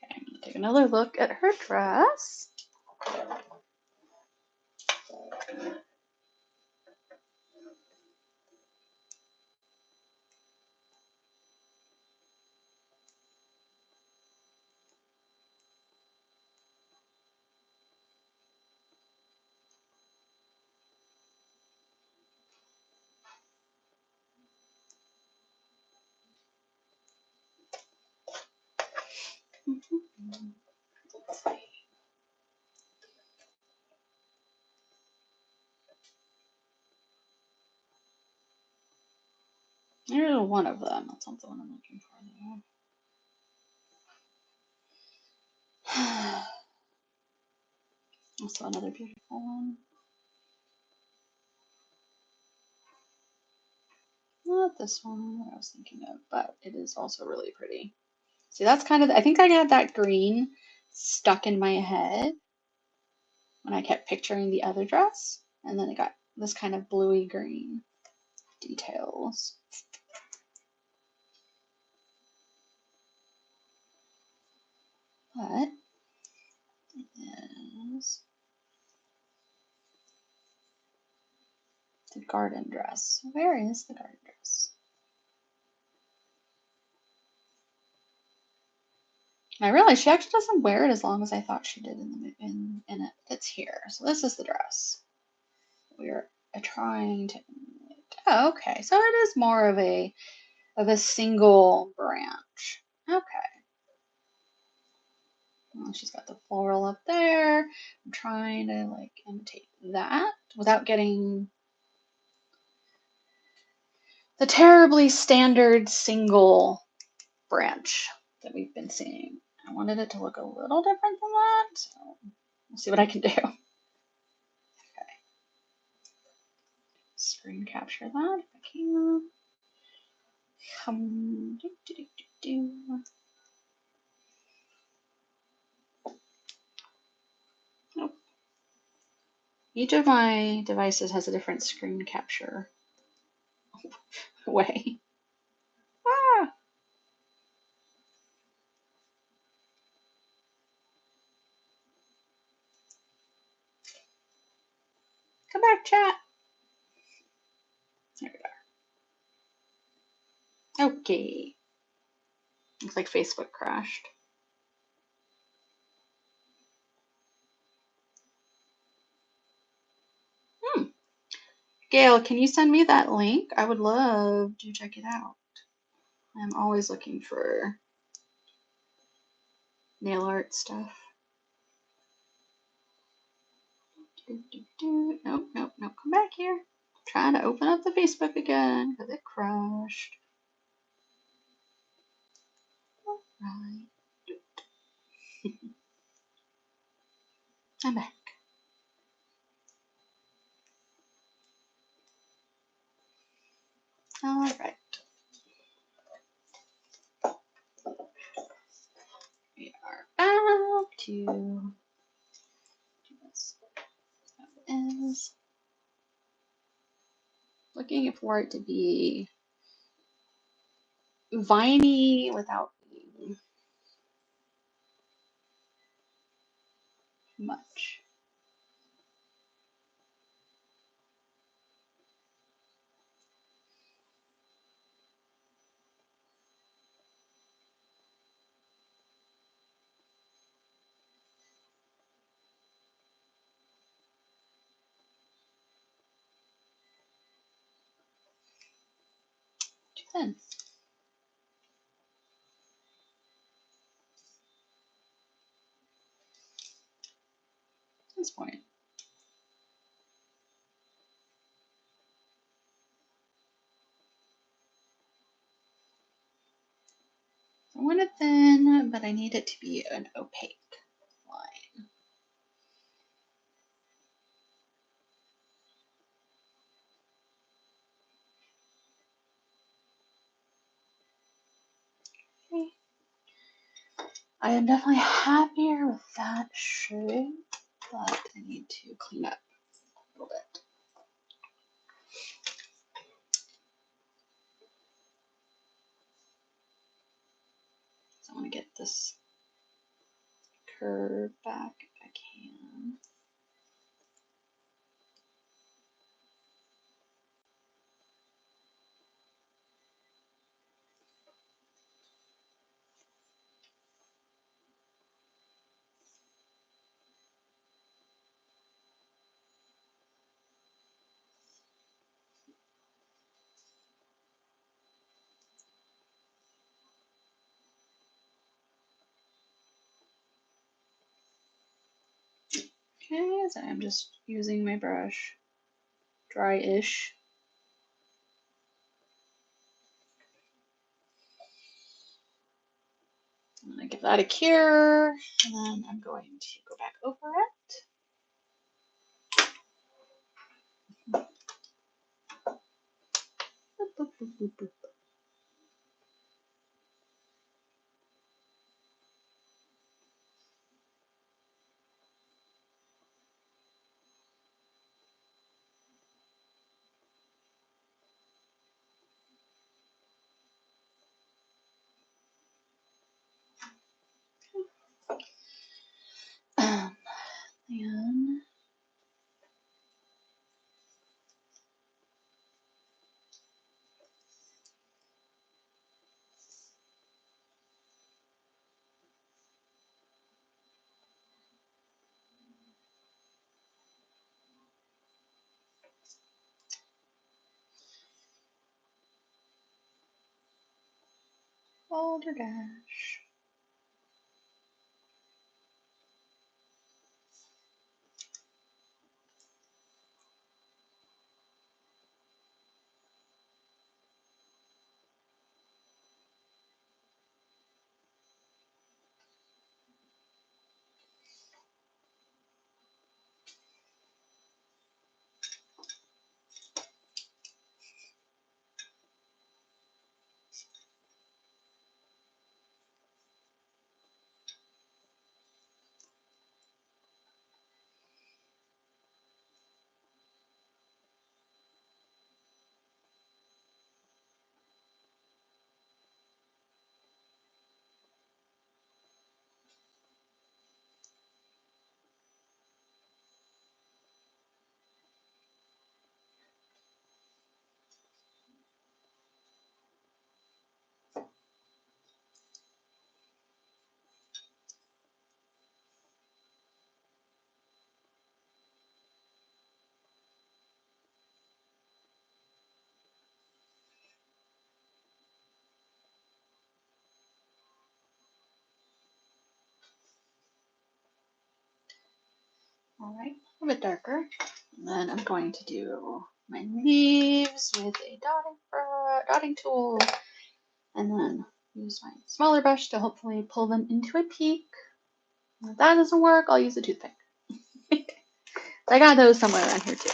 Okay, I'm gonna take another look at her dress. There's one of them. That's not the one I'm looking for, though. Also another beautiful one. Not this one that I was thinking of, but it is also really pretty. See, that's kind of, I think I got that green stuck in my head when I kept picturing the other dress, and then it got this kind of bluey green details. But it is the garden dress. Where is the garden dress? I realized she actually doesn't wear it as long as I thought she did in it. It's here. So this is the dress. We're trying to. Oh, okay. So it is more of a single branch. Okay. Well, she's got the floral up there. I'm trying to like imitate that without getting the terribly standard single branch that we've been seeing. I wanted it to look a little different than that, so we'll see what I can do. Okay. Screen capture that if I can. Do, do, do, do. Nope. Each of my devices has a different screen capture way. Ah! Come back, chat. There we are. Okay. Looks like Facebook crashed. Gail, can you send me that link? I would love to check it out. I'm always looking for nail art stuff. Nope, nope, nope. Come back here. Trying to open up the Facebook again because it crashed. All right. I'm back. All right. We are back to this. Is looking for it to be viney without being much. Too thin. At this point. I want it thin, but I need it to be an opaque line. Okay. I am definitely happier with that shape, but I need to clean up a little bit. So I want to get this curve back if I can. Okay, so I'm just using my brush, dry-ish. gonna give that a cure, and then I'm going to go back over it. Boop, boop, boop, boop, boop. And balderdash. All right, a little bit darker. And then I'm going to do my leaves with a dotting tool, and then use my smaller brush to hopefully pull them into a peak. And if that doesn't work, I'll use a toothpick. I got those somewhere around here too.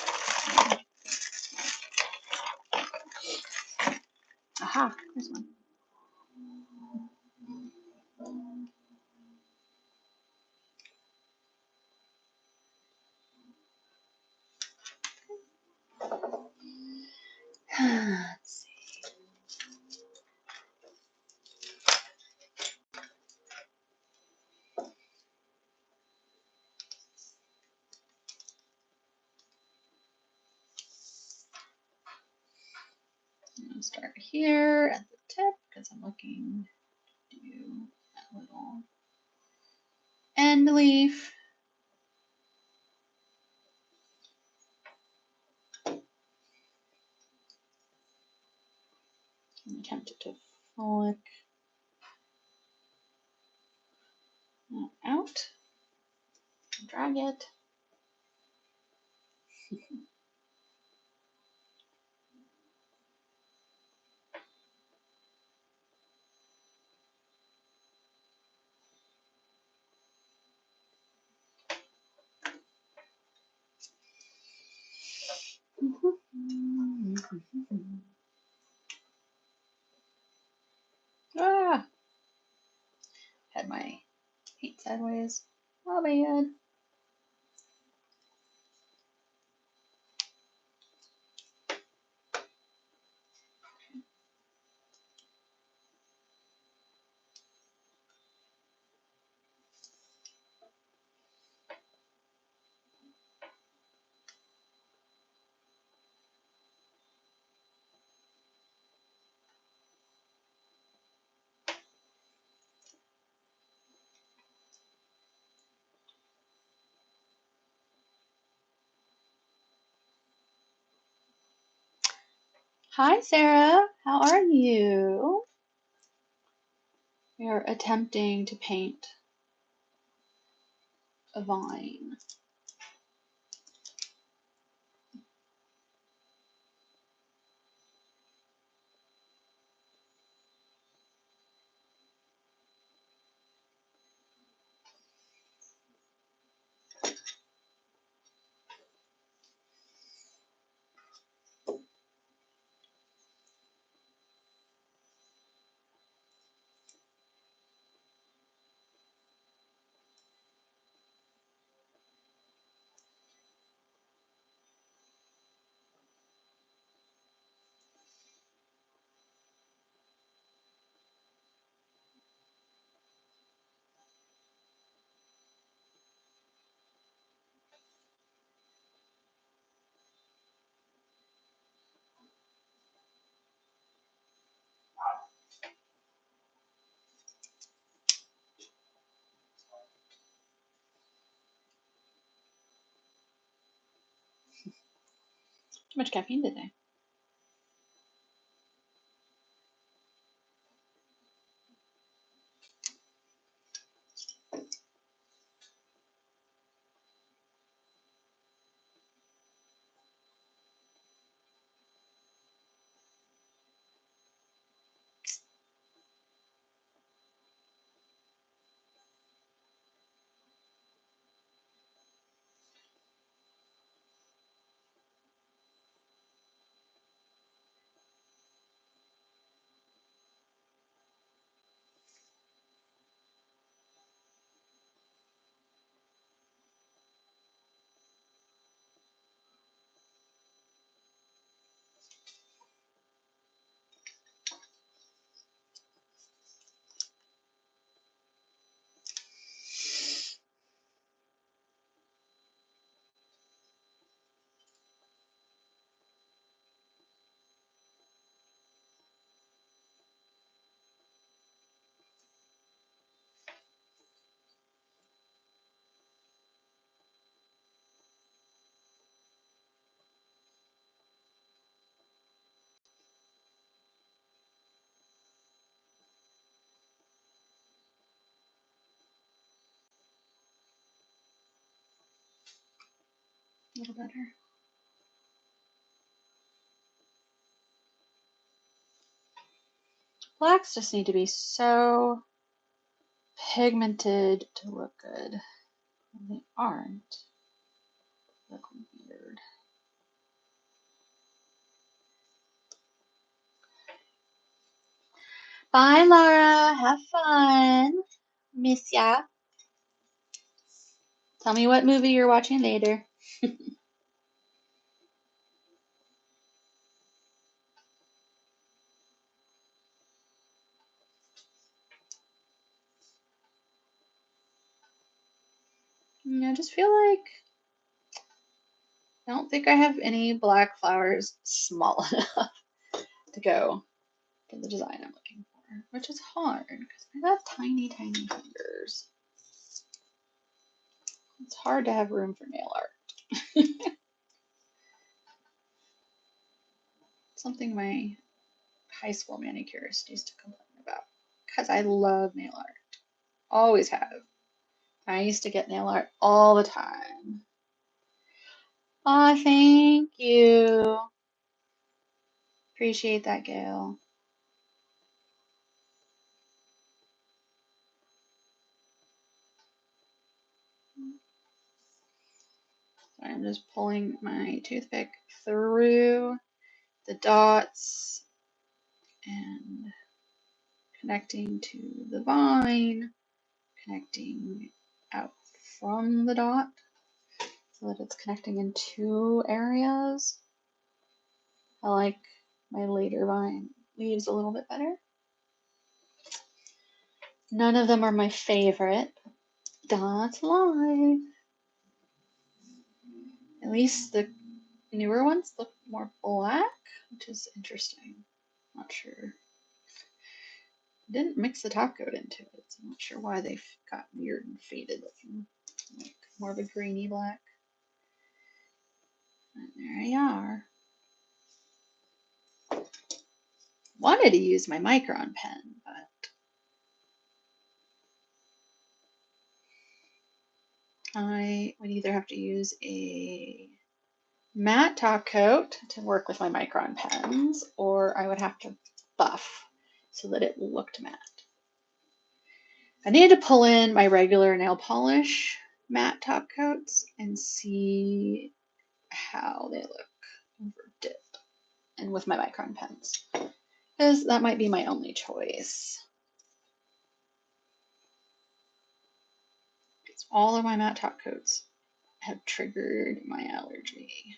Aha, there's one. Let's see. I'm going to start here at the tip because I'm looking to do that little end leaf. I'm tempted to flick that out, drag it. Ah, had my feet sideways. Oh man. Hi Sarah, how are you? We are attempting to paint a vine. Too much caffeine today. A little better. Blacks just need to be so pigmented to look good. When they aren't, they look weird. Bye, Laura. Have fun. Miss ya. Tell me what movie you're watching later. I just feel like I don't think I have any black flowers small enough to go for the design I'm looking for, which is hard because I have tiny, tiny fingers. It's hard to have room for nail art. Something my high school manicurist used to complain about because I love nail art. Always have. I used to get nail art all the time. Aw, thank you. Appreciate that, Gail. So I'm just pulling my toothpick through the dots and connecting to the vine, connecting out from the dot so that it's connecting in two areas. I like my later vine leaves a little bit better. None of them are my favorite. That's life. At least the newer ones look more black, which is interesting. Not sure. Didn't mix the top coat into it, so I'm not sure why they've got weird and faded looking. Like more of a greeny black. And there you are. Wanted to use my micron pen, but I would either have to use a matte top coat to work with my micron pens, or I would have to buff so that it looked matte. I need to pull in my regular nail polish matte top coats and see how they look over dip and with my micron pens, because that might be my only choice. Because all of my matte top coats have triggered my allergy.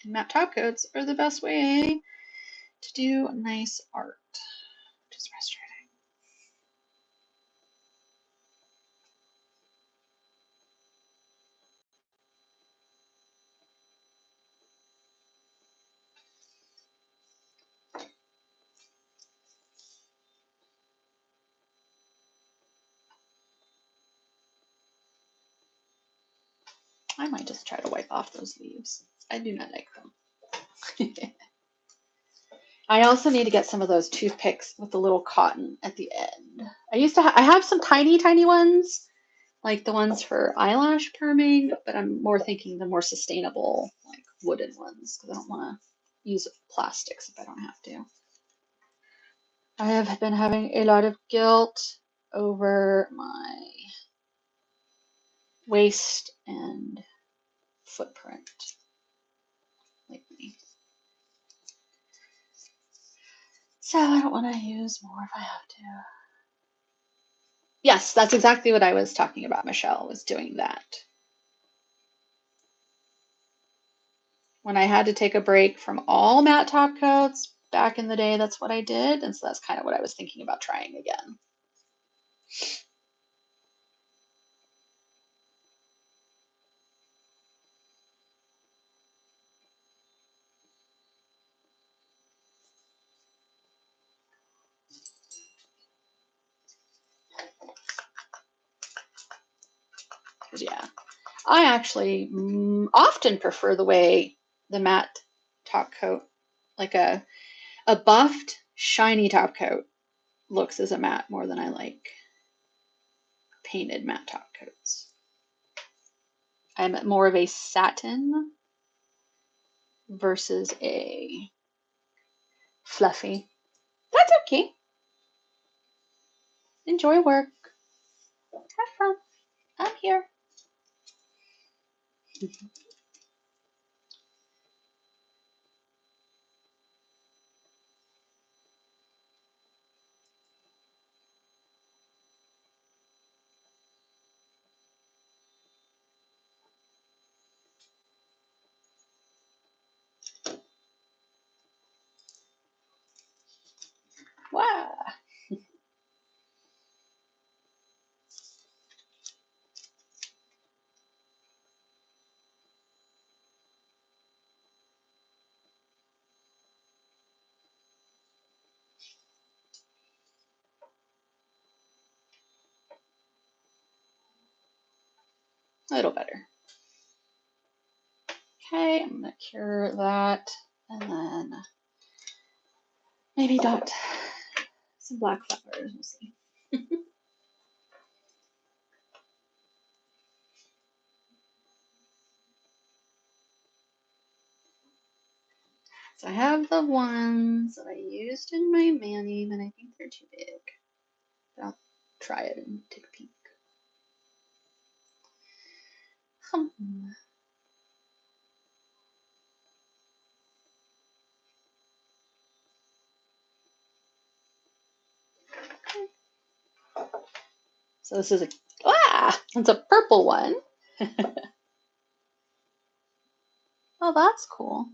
And matte top coats are the best way to do nice art, which is frustrating. I might just try to wipe off those leaves. I do not like them. I also need to get some of those toothpicks with the little cotton at the end. I have some tiny, tiny ones, like the ones for eyelash perming, but I'm more thinking the more sustainable, like wooden ones, because I don't want to use plastics if I don't have to. I have been having a lot of guilt over my waist and footprint lately. So I don't want to use more if I have to. Yes, that's exactly what I was talking about, Michelle, was doing that. When I had to take a break from all matte top coats back in the day, that's what I did. And so that's kind of what I was thinking about trying again. Yeah, I actually often prefer the way the matte top coat, like a buffed, shiny top coat, looks as a matte more than I like painted matte top coats. I'm more of a satin versus a fluffy. That's okay. Enjoy work. Have fun. I'm here. Wow. A little better. Okay, I'm gonna cure that and then maybe dot some black flowers. We'll see. So I have the ones that I used in my mani, and I think they're too big. But I'll try it and take a peek. So this is it's a purple one. Oh, that's cool.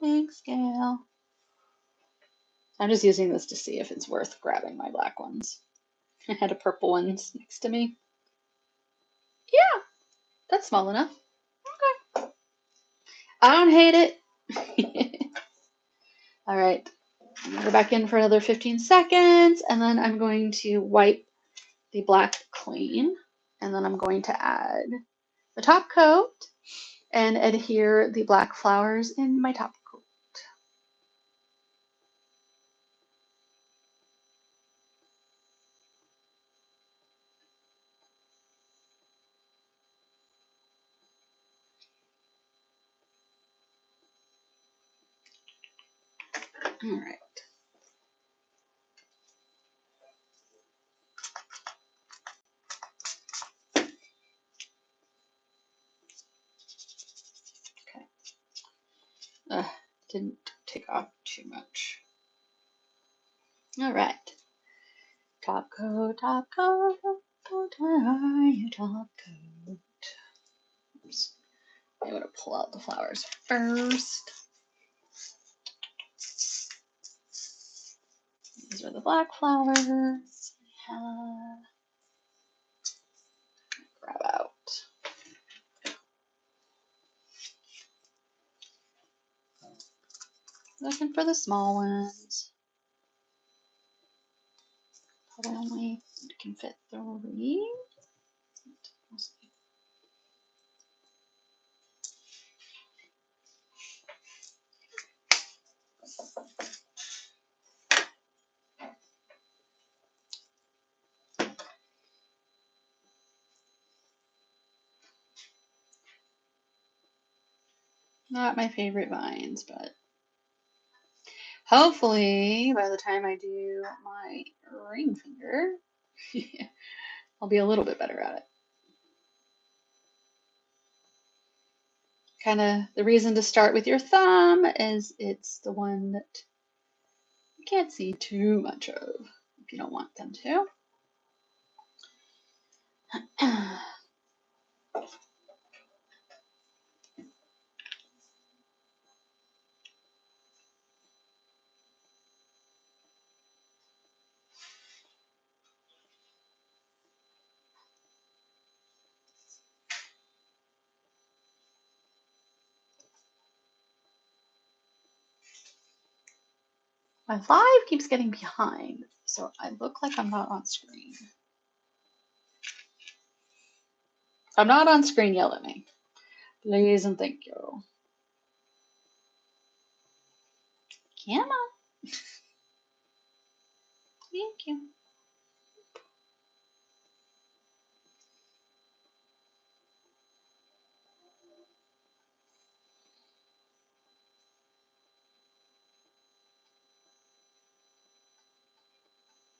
Thanks, Gail. I'm just using this to see if it's worth grabbing my black ones. I had a purple ones next to me. Yeah, that's small enough. Okay. I don't hate it. All right. I'm gonna go back in for another 15 seconds, and then I'm going to wipe the black clean, and then I'm going to add the top coat and adhere the black flowers in my top coat. All right. Okay. Didn't take off too much. All right. Top coat, top coat, top coat. Oops. I'm going to pull out the flowers first. These are the black flowers. Grab out. Looking for the small ones. Probably only can fit 3. We'll see. Not my favorite vines, but hopefully by the time I do my ring finger, I'll be a little bit better at it. Kind of the reason to start with your thumb is it's the one that you can't see too much of if you don't want them to. My live keeps getting behind, so I look like I'm not on screen. If I'm not on screen, yell at me. Please and thank you. Come on. Thank you.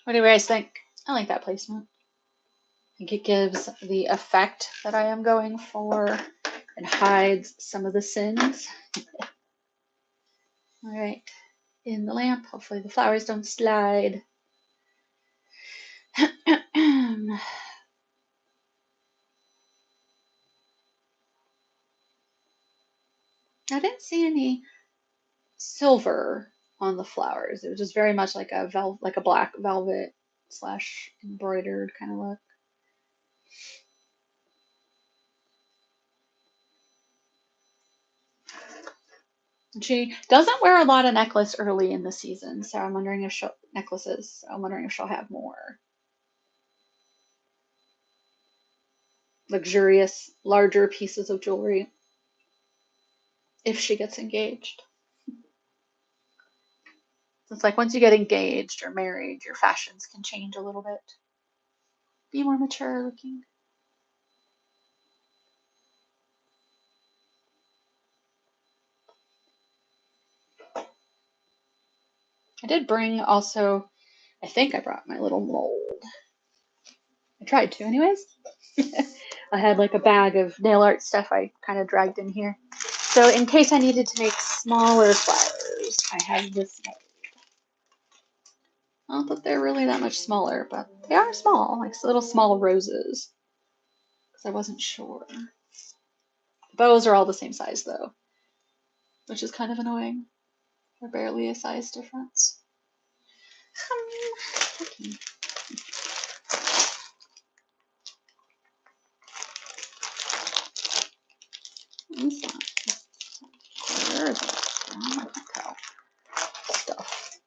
What do you guys think? I like that placement. I think it gives the effect that I am going for and hides some of the sins. All right, in the lamp. Hopefully the flowers don't slide. I didn't see any silver on the flowers. It was just very much like a black velvet slash embroidered kind of look. And she doesn't wear a lot of necklace early in the season, so I'm wondering if she'll have more luxurious, larger pieces of jewelry if she gets engaged. It's like once you get engaged or married, your fashions can change a little bit. Be more mature looking. I did bring also, I think I brought my little mold. I tried to anyways. I had like a bag of nail art stuff I kind of dragged in here. So in case I needed to make smaller flowers, I have this mold. Not that they're really that much smaller, but they are small, like little small roses. Because I wasn't sure. The bows are all the same size though, which is kind of annoying. They're barely a size difference. Okay. Where is it? Oh, stuff.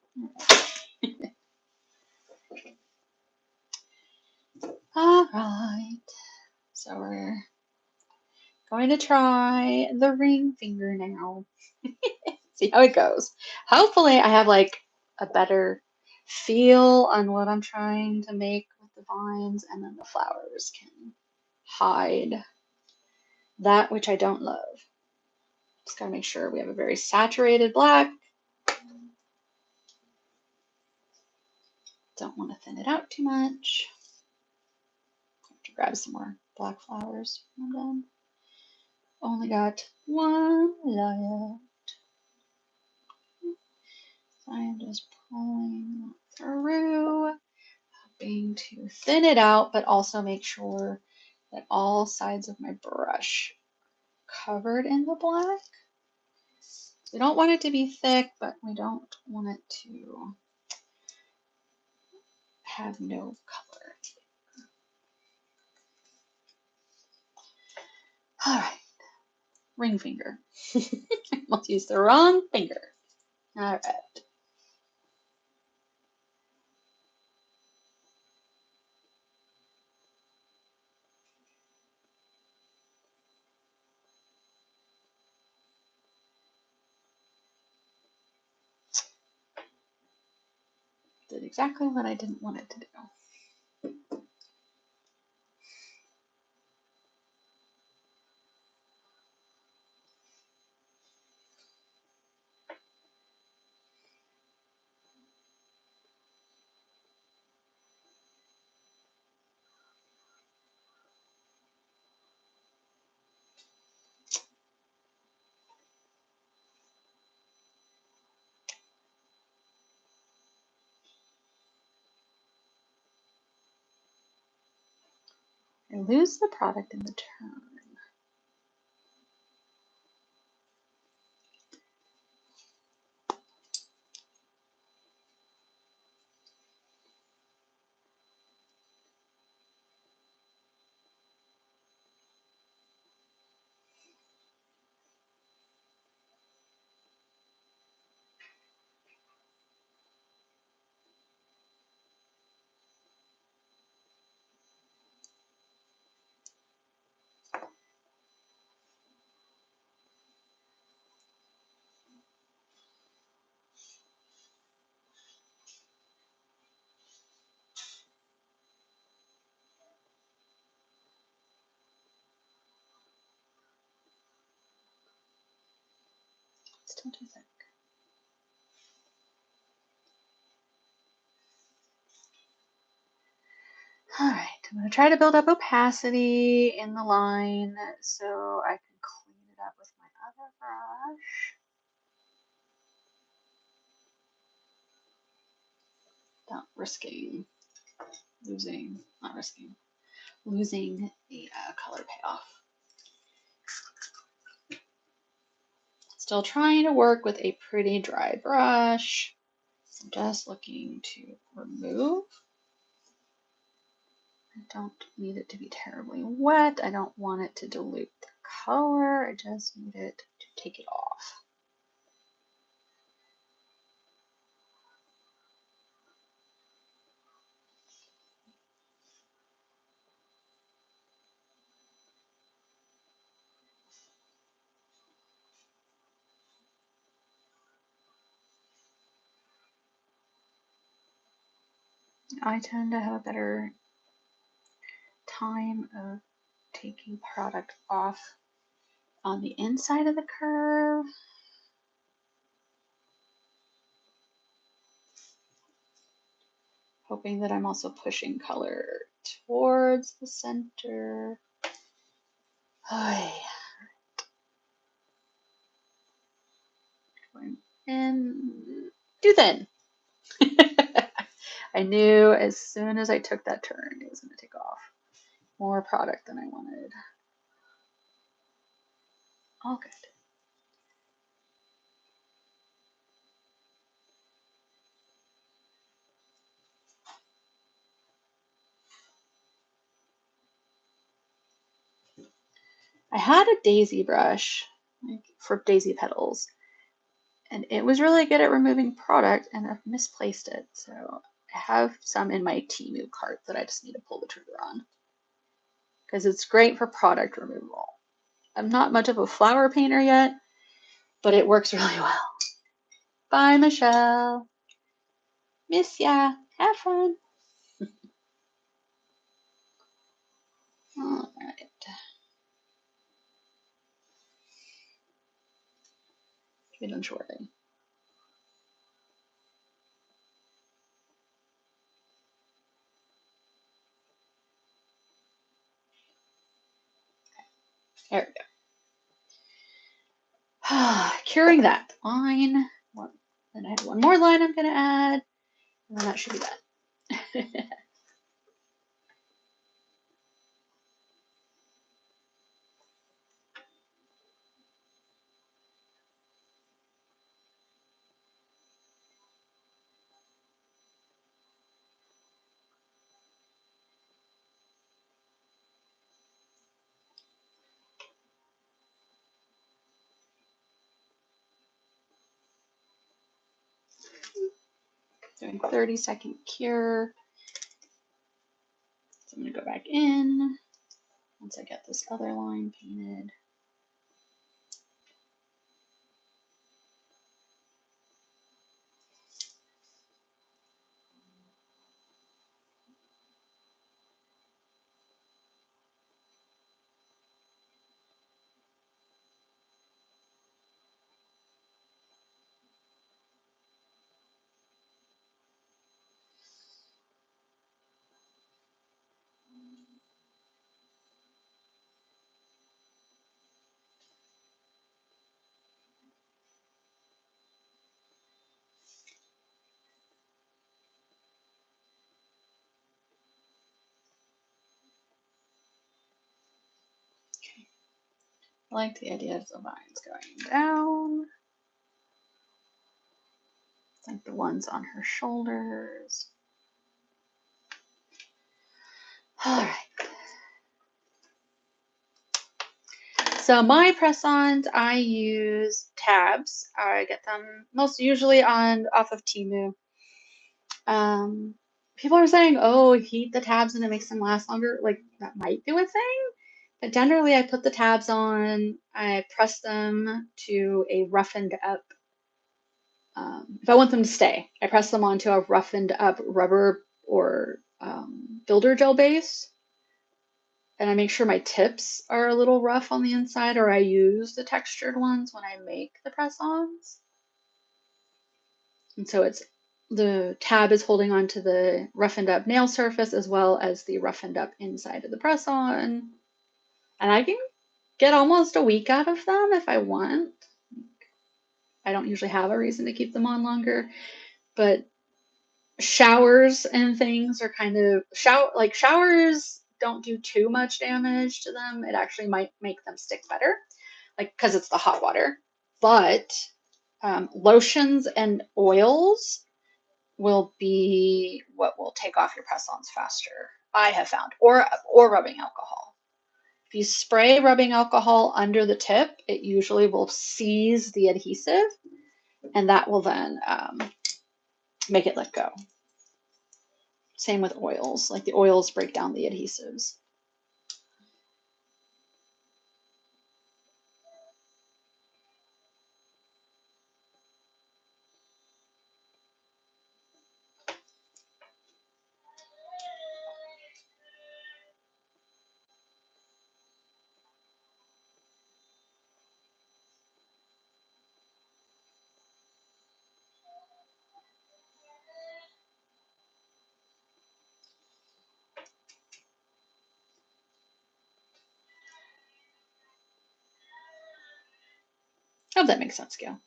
All right. So we're going to try the ring finger now. See how it goes. Hopefully I have like a better feel on what I'm trying to make with the vines, and then the flowers can hide that which I don't love. Just gotta make sure we have a very saturated black. Don't want to thin it out too much. Have to grab some more black flowers and then only got one left. So I'm just pulling through, hoping to thin it out, but also make sure that all sides of my brush are covered in the black. So we don't want it to be thick, but we don't want it to have no color. All right, ring finger. Almost used the wrong finger. All right. Did exactly what I didn't want it to do. I lose the product in the turn. Still too thick. All right, I'm going to try to build up opacity in the line so I can clean it up with my other brush. Not risking losing the color payoff. Still trying to work with a pretty dry brush. I'm just looking to remove. I don't need it to be terribly wet. I don't want it to dilute the color. I just need it to take it off. I tend to have a better time of taking product off on the inside of the curve. Hoping that I'm also pushing color towards the center. Going in too thin. I knew as soon as I took that turn, it was going to take off more product than I wanted. All good. I had a daisy brush for daisy petals, and it was really good at removing product, and I've misplaced it. So I have some in my Temu cart that I just need to pull the trigger on because it's great for product removal. I'm not much of a flower painter yet, but it works really well. Bye, Michelle. Miss ya. Have fun. All right. Be done shortly. There we go. Curing that line. Then I have one more line I'm going to add, and then that should be done. Doing 30-second cure. So I'm going to go back in once I get this other line painted. I like the idea of the vines going down. It's like the ones on her shoulders. All right. So my press-ons, I use tabs. I get them most usually off of Temu. People are saying, oh, heat the tabs and it makes them last longer. Like, that might do a thing. But generally, I put the tabs on, I press them to a roughened up. If I want them to stay, I press them onto a roughened up rubber or builder gel base. And I make sure my tips are a little rough on the inside, or I use the textured ones when I make the press-ons. And so the tab is holding on to the roughened up nail surface as well as the roughened up inside of the press-on. And I can get almost a week out of them if I want. I don't usually have a reason to keep them on longer, but showers and things are kind of showers don't do too much damage to them. It actually might make them stick better, like because it's the hot water. But lotions and oils will be what will take off your press-ons faster, I have found, or rubbing alcohol. If you spray rubbing alcohol under the tip, it usually will seize the adhesive, and that will then make it let go. Same with oils, like the oils break down the adhesives. I hope that makes sense, Gail.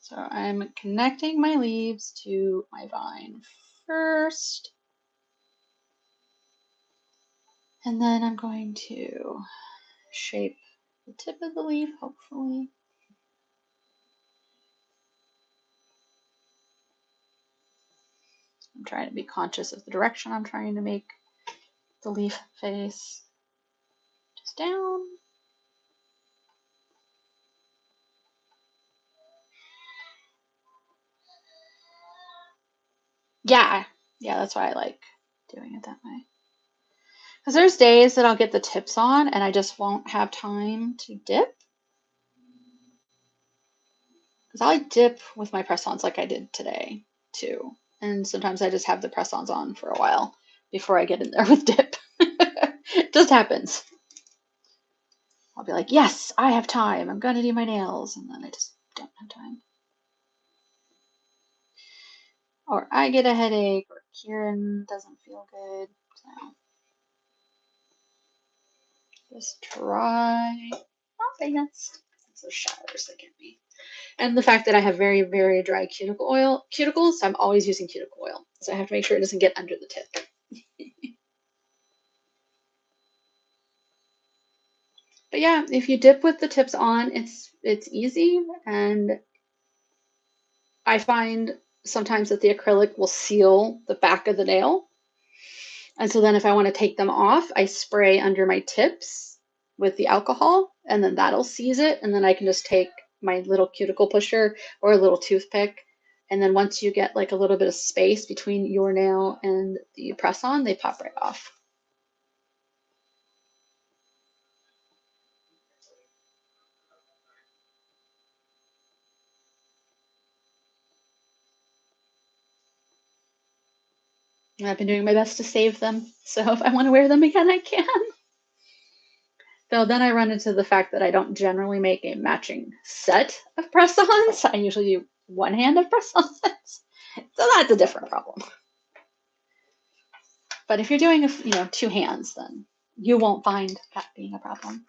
So I'm connecting my leaves to my vine first. And then I'm going to shape the tip of the leaf, hopefully. I'm trying to be conscious of the direction I'm trying to make the leaf face. Just down. Yeah, that's why I like doing it that way. Because there's days that I'll get the tips on and I just won't have time to dip. Because I dip with my press-ons like I did today, too. And sometimes I just have the press-ons on for a while before I get in there with dip. It just happens. I'll be like, yes, I have time. I'm going to do my nails. And then I just don't have time. Or I get a headache, or Kieran doesn't feel good. So just try my best. It's those showers that get me. And the fact that I have very, very dry cuticles, so I'm always using cuticle oil. So I have to make sure it doesn't get under the tip. But yeah, if you dip with the tips on, it's easy. And I find sometimes that the acrylic will seal the back of the nail. And so then if I want to take them off, I spray under my tips with the alcohol, and then that'll seize it. And then I can just take my little cuticle pusher or a little toothpick. And then once you get like a little bit of space between your nail and the press-on, they pop right off. And I've been doing my best to save them. So if I want to wear them again, I can. Though then I run into the fact that I don't generally make a matching set of press-ons. I usually do one hand of press-ons. So that's a different problem. But if you're doing two hands, then you won't find that being a problem.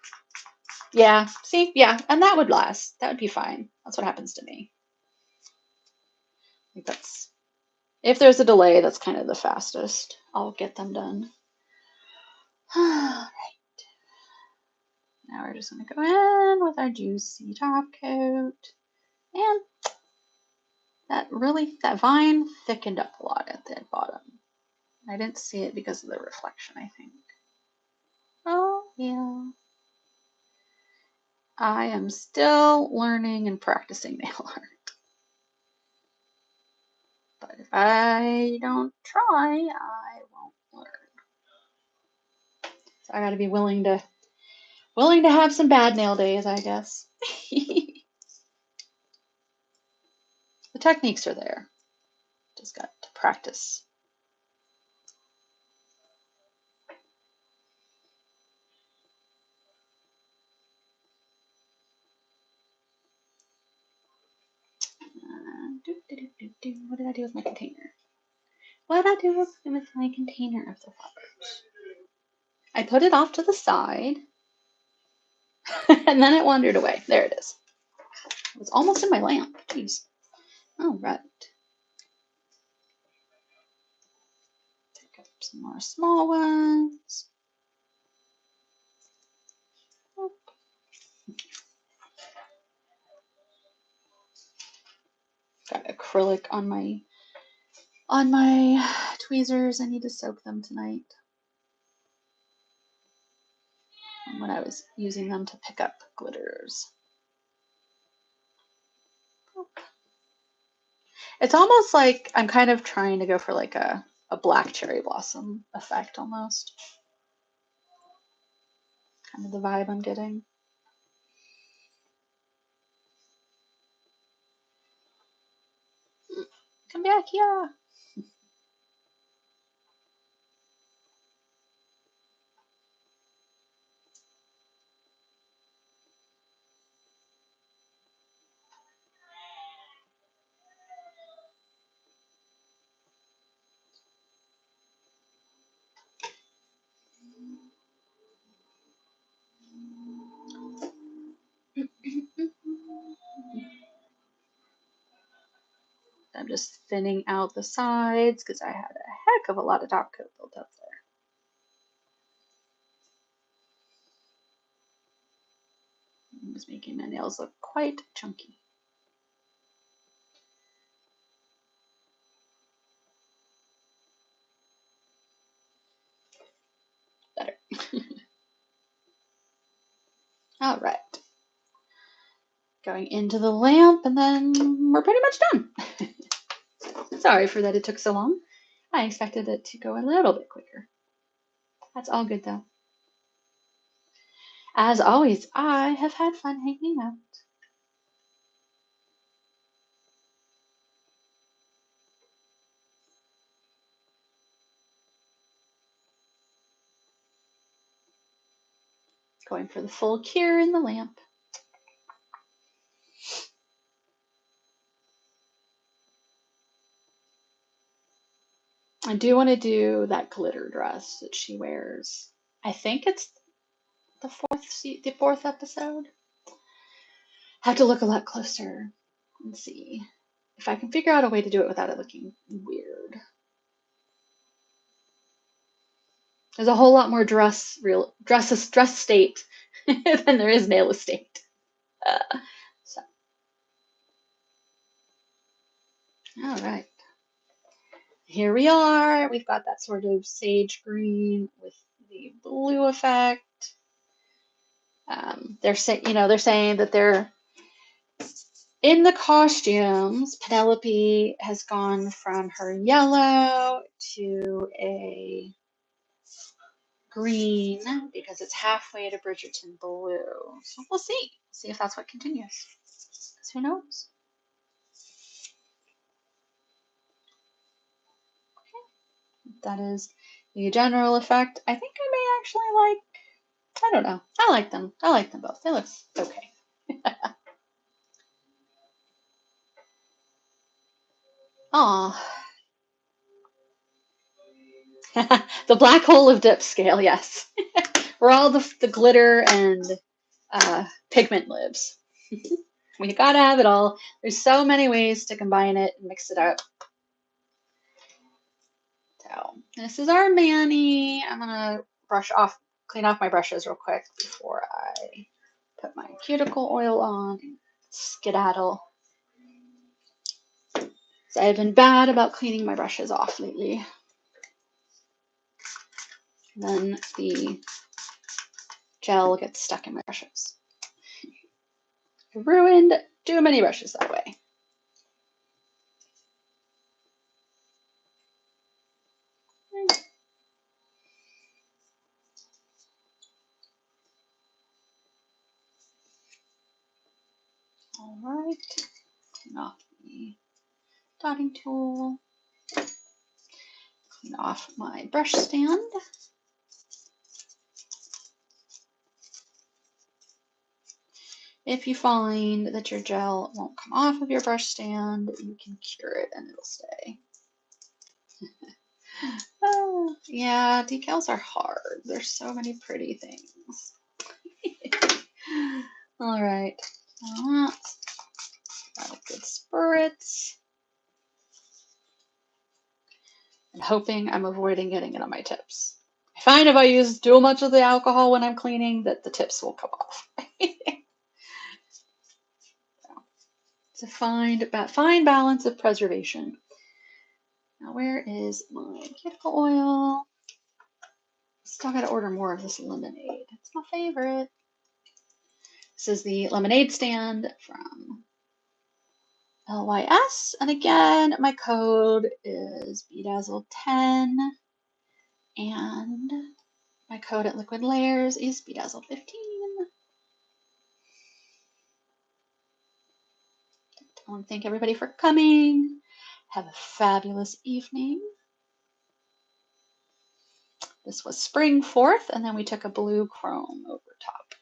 Yeah, see? Yeah, and that would last. That would be fine. That's what happens to me. Like that's if there's a delay, that's kind of the fastest I'll get them done. Alright. Now we're just gonna go in with our juicy top coat. And that vine thickened up a lot at the bottom. I didn't see it because of the reflection, I think. Oh, yeah. I am still learning and practicing nail art. But if I don't try, I won't learn. So I gotta be willing to have some bad nail days, I guess. The techniques are there. Just got to practice. What did I do with my container? What did I do with my container of the flowers? I put it off to the side, and then it wandered away. There it is. It was almost in my lamp. Jeez. All right. Pick up some more small ones. Got acrylic on my tweezers. I need to soak them tonight. When I was using them to pick up glitters. It's almost like I'm kind of trying to go for like a black cherry blossom effect almost. Kind of the vibe I'm getting. Come back here. I'm just thinning out the sides because I had a heck of a lot of top coat built up there. It was making my nails look quite chunky. Better. All right. Going into the lamp, and then we're pretty much done. Sorry for that it took so long. I expected it to go a little bit quicker. That's all good though. As always, I have had fun hanging out. Going for the full cure in the lamp. I do want to do that glitter dress that she wears. I think it's the fourth episode. Have to look a lot closer and see if I can figure out a way to do it without it looking weird. There's a whole lot more dress state than there is nail estate. So, all right. Here we are. We've got that sort of sage green with the blue effect. They're saying that they're in the costumes. Penelope has gone from her yellow to a green because it's halfway to Bridgerton blue. So we'll see. See if that's what continues. Because who knows? Okay. That is the general effect. I think I may actually like. I don't know. I like them. I like them both. They look okay. Aw. The black hole of dip scale, yes. Where all the glitter and pigment lives. We gotta have it all. There's so many ways to combine it and mix it up. So this is our mani. I'm gonna clean off my brushes real quick before I put my cuticle oil on and skedaddle. So I've been bad about cleaning my brushes off lately. And then the gel gets stuck in my brushes. I ruined too many brushes that way. All right, clean off the dotting tool, clean off my brush stand. If you find that your gel won't come off of your brush stand, you can cure it and it'll stay. Oh, yeah, decals are hard. There's so many pretty things. All right, got a good spritz. And hoping I'm avoiding getting it on my tips. I find if I use too much of the alcohol when I'm cleaning that the tips will come off. It's a fine balance of preservation. Now where is my cuticle oil? Still gotta order more of this lemonade. It's my favorite. This is the lemonade stand from LYS. And again, my code is BDazzld10. And my code at Liquid Layers is BDazzld15. I want to thank everybody for coming. Have a fabulous evening. This was Spring 4th, and then we took a blue chrome over top.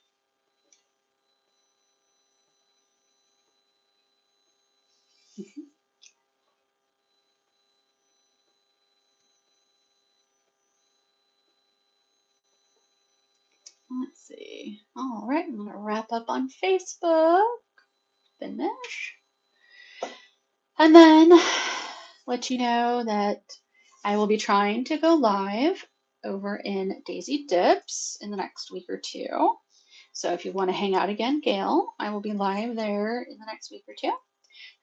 Let's see. All right, I'm going to wrap up on Facebook. Finish. And then let you know that I will be trying to go live over in Daisy Dips in the next week or two. So if you want to hang out again, Gail, I will be live there in the next week or two.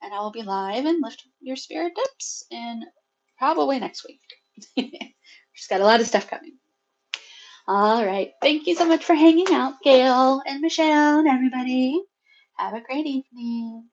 And I will be live in Lift Your Spirit Dips in probably next week. Just got a lot of stuff coming. All right. Thank you so much for hanging out, Gail and Michelle and everybody. Have a great evening.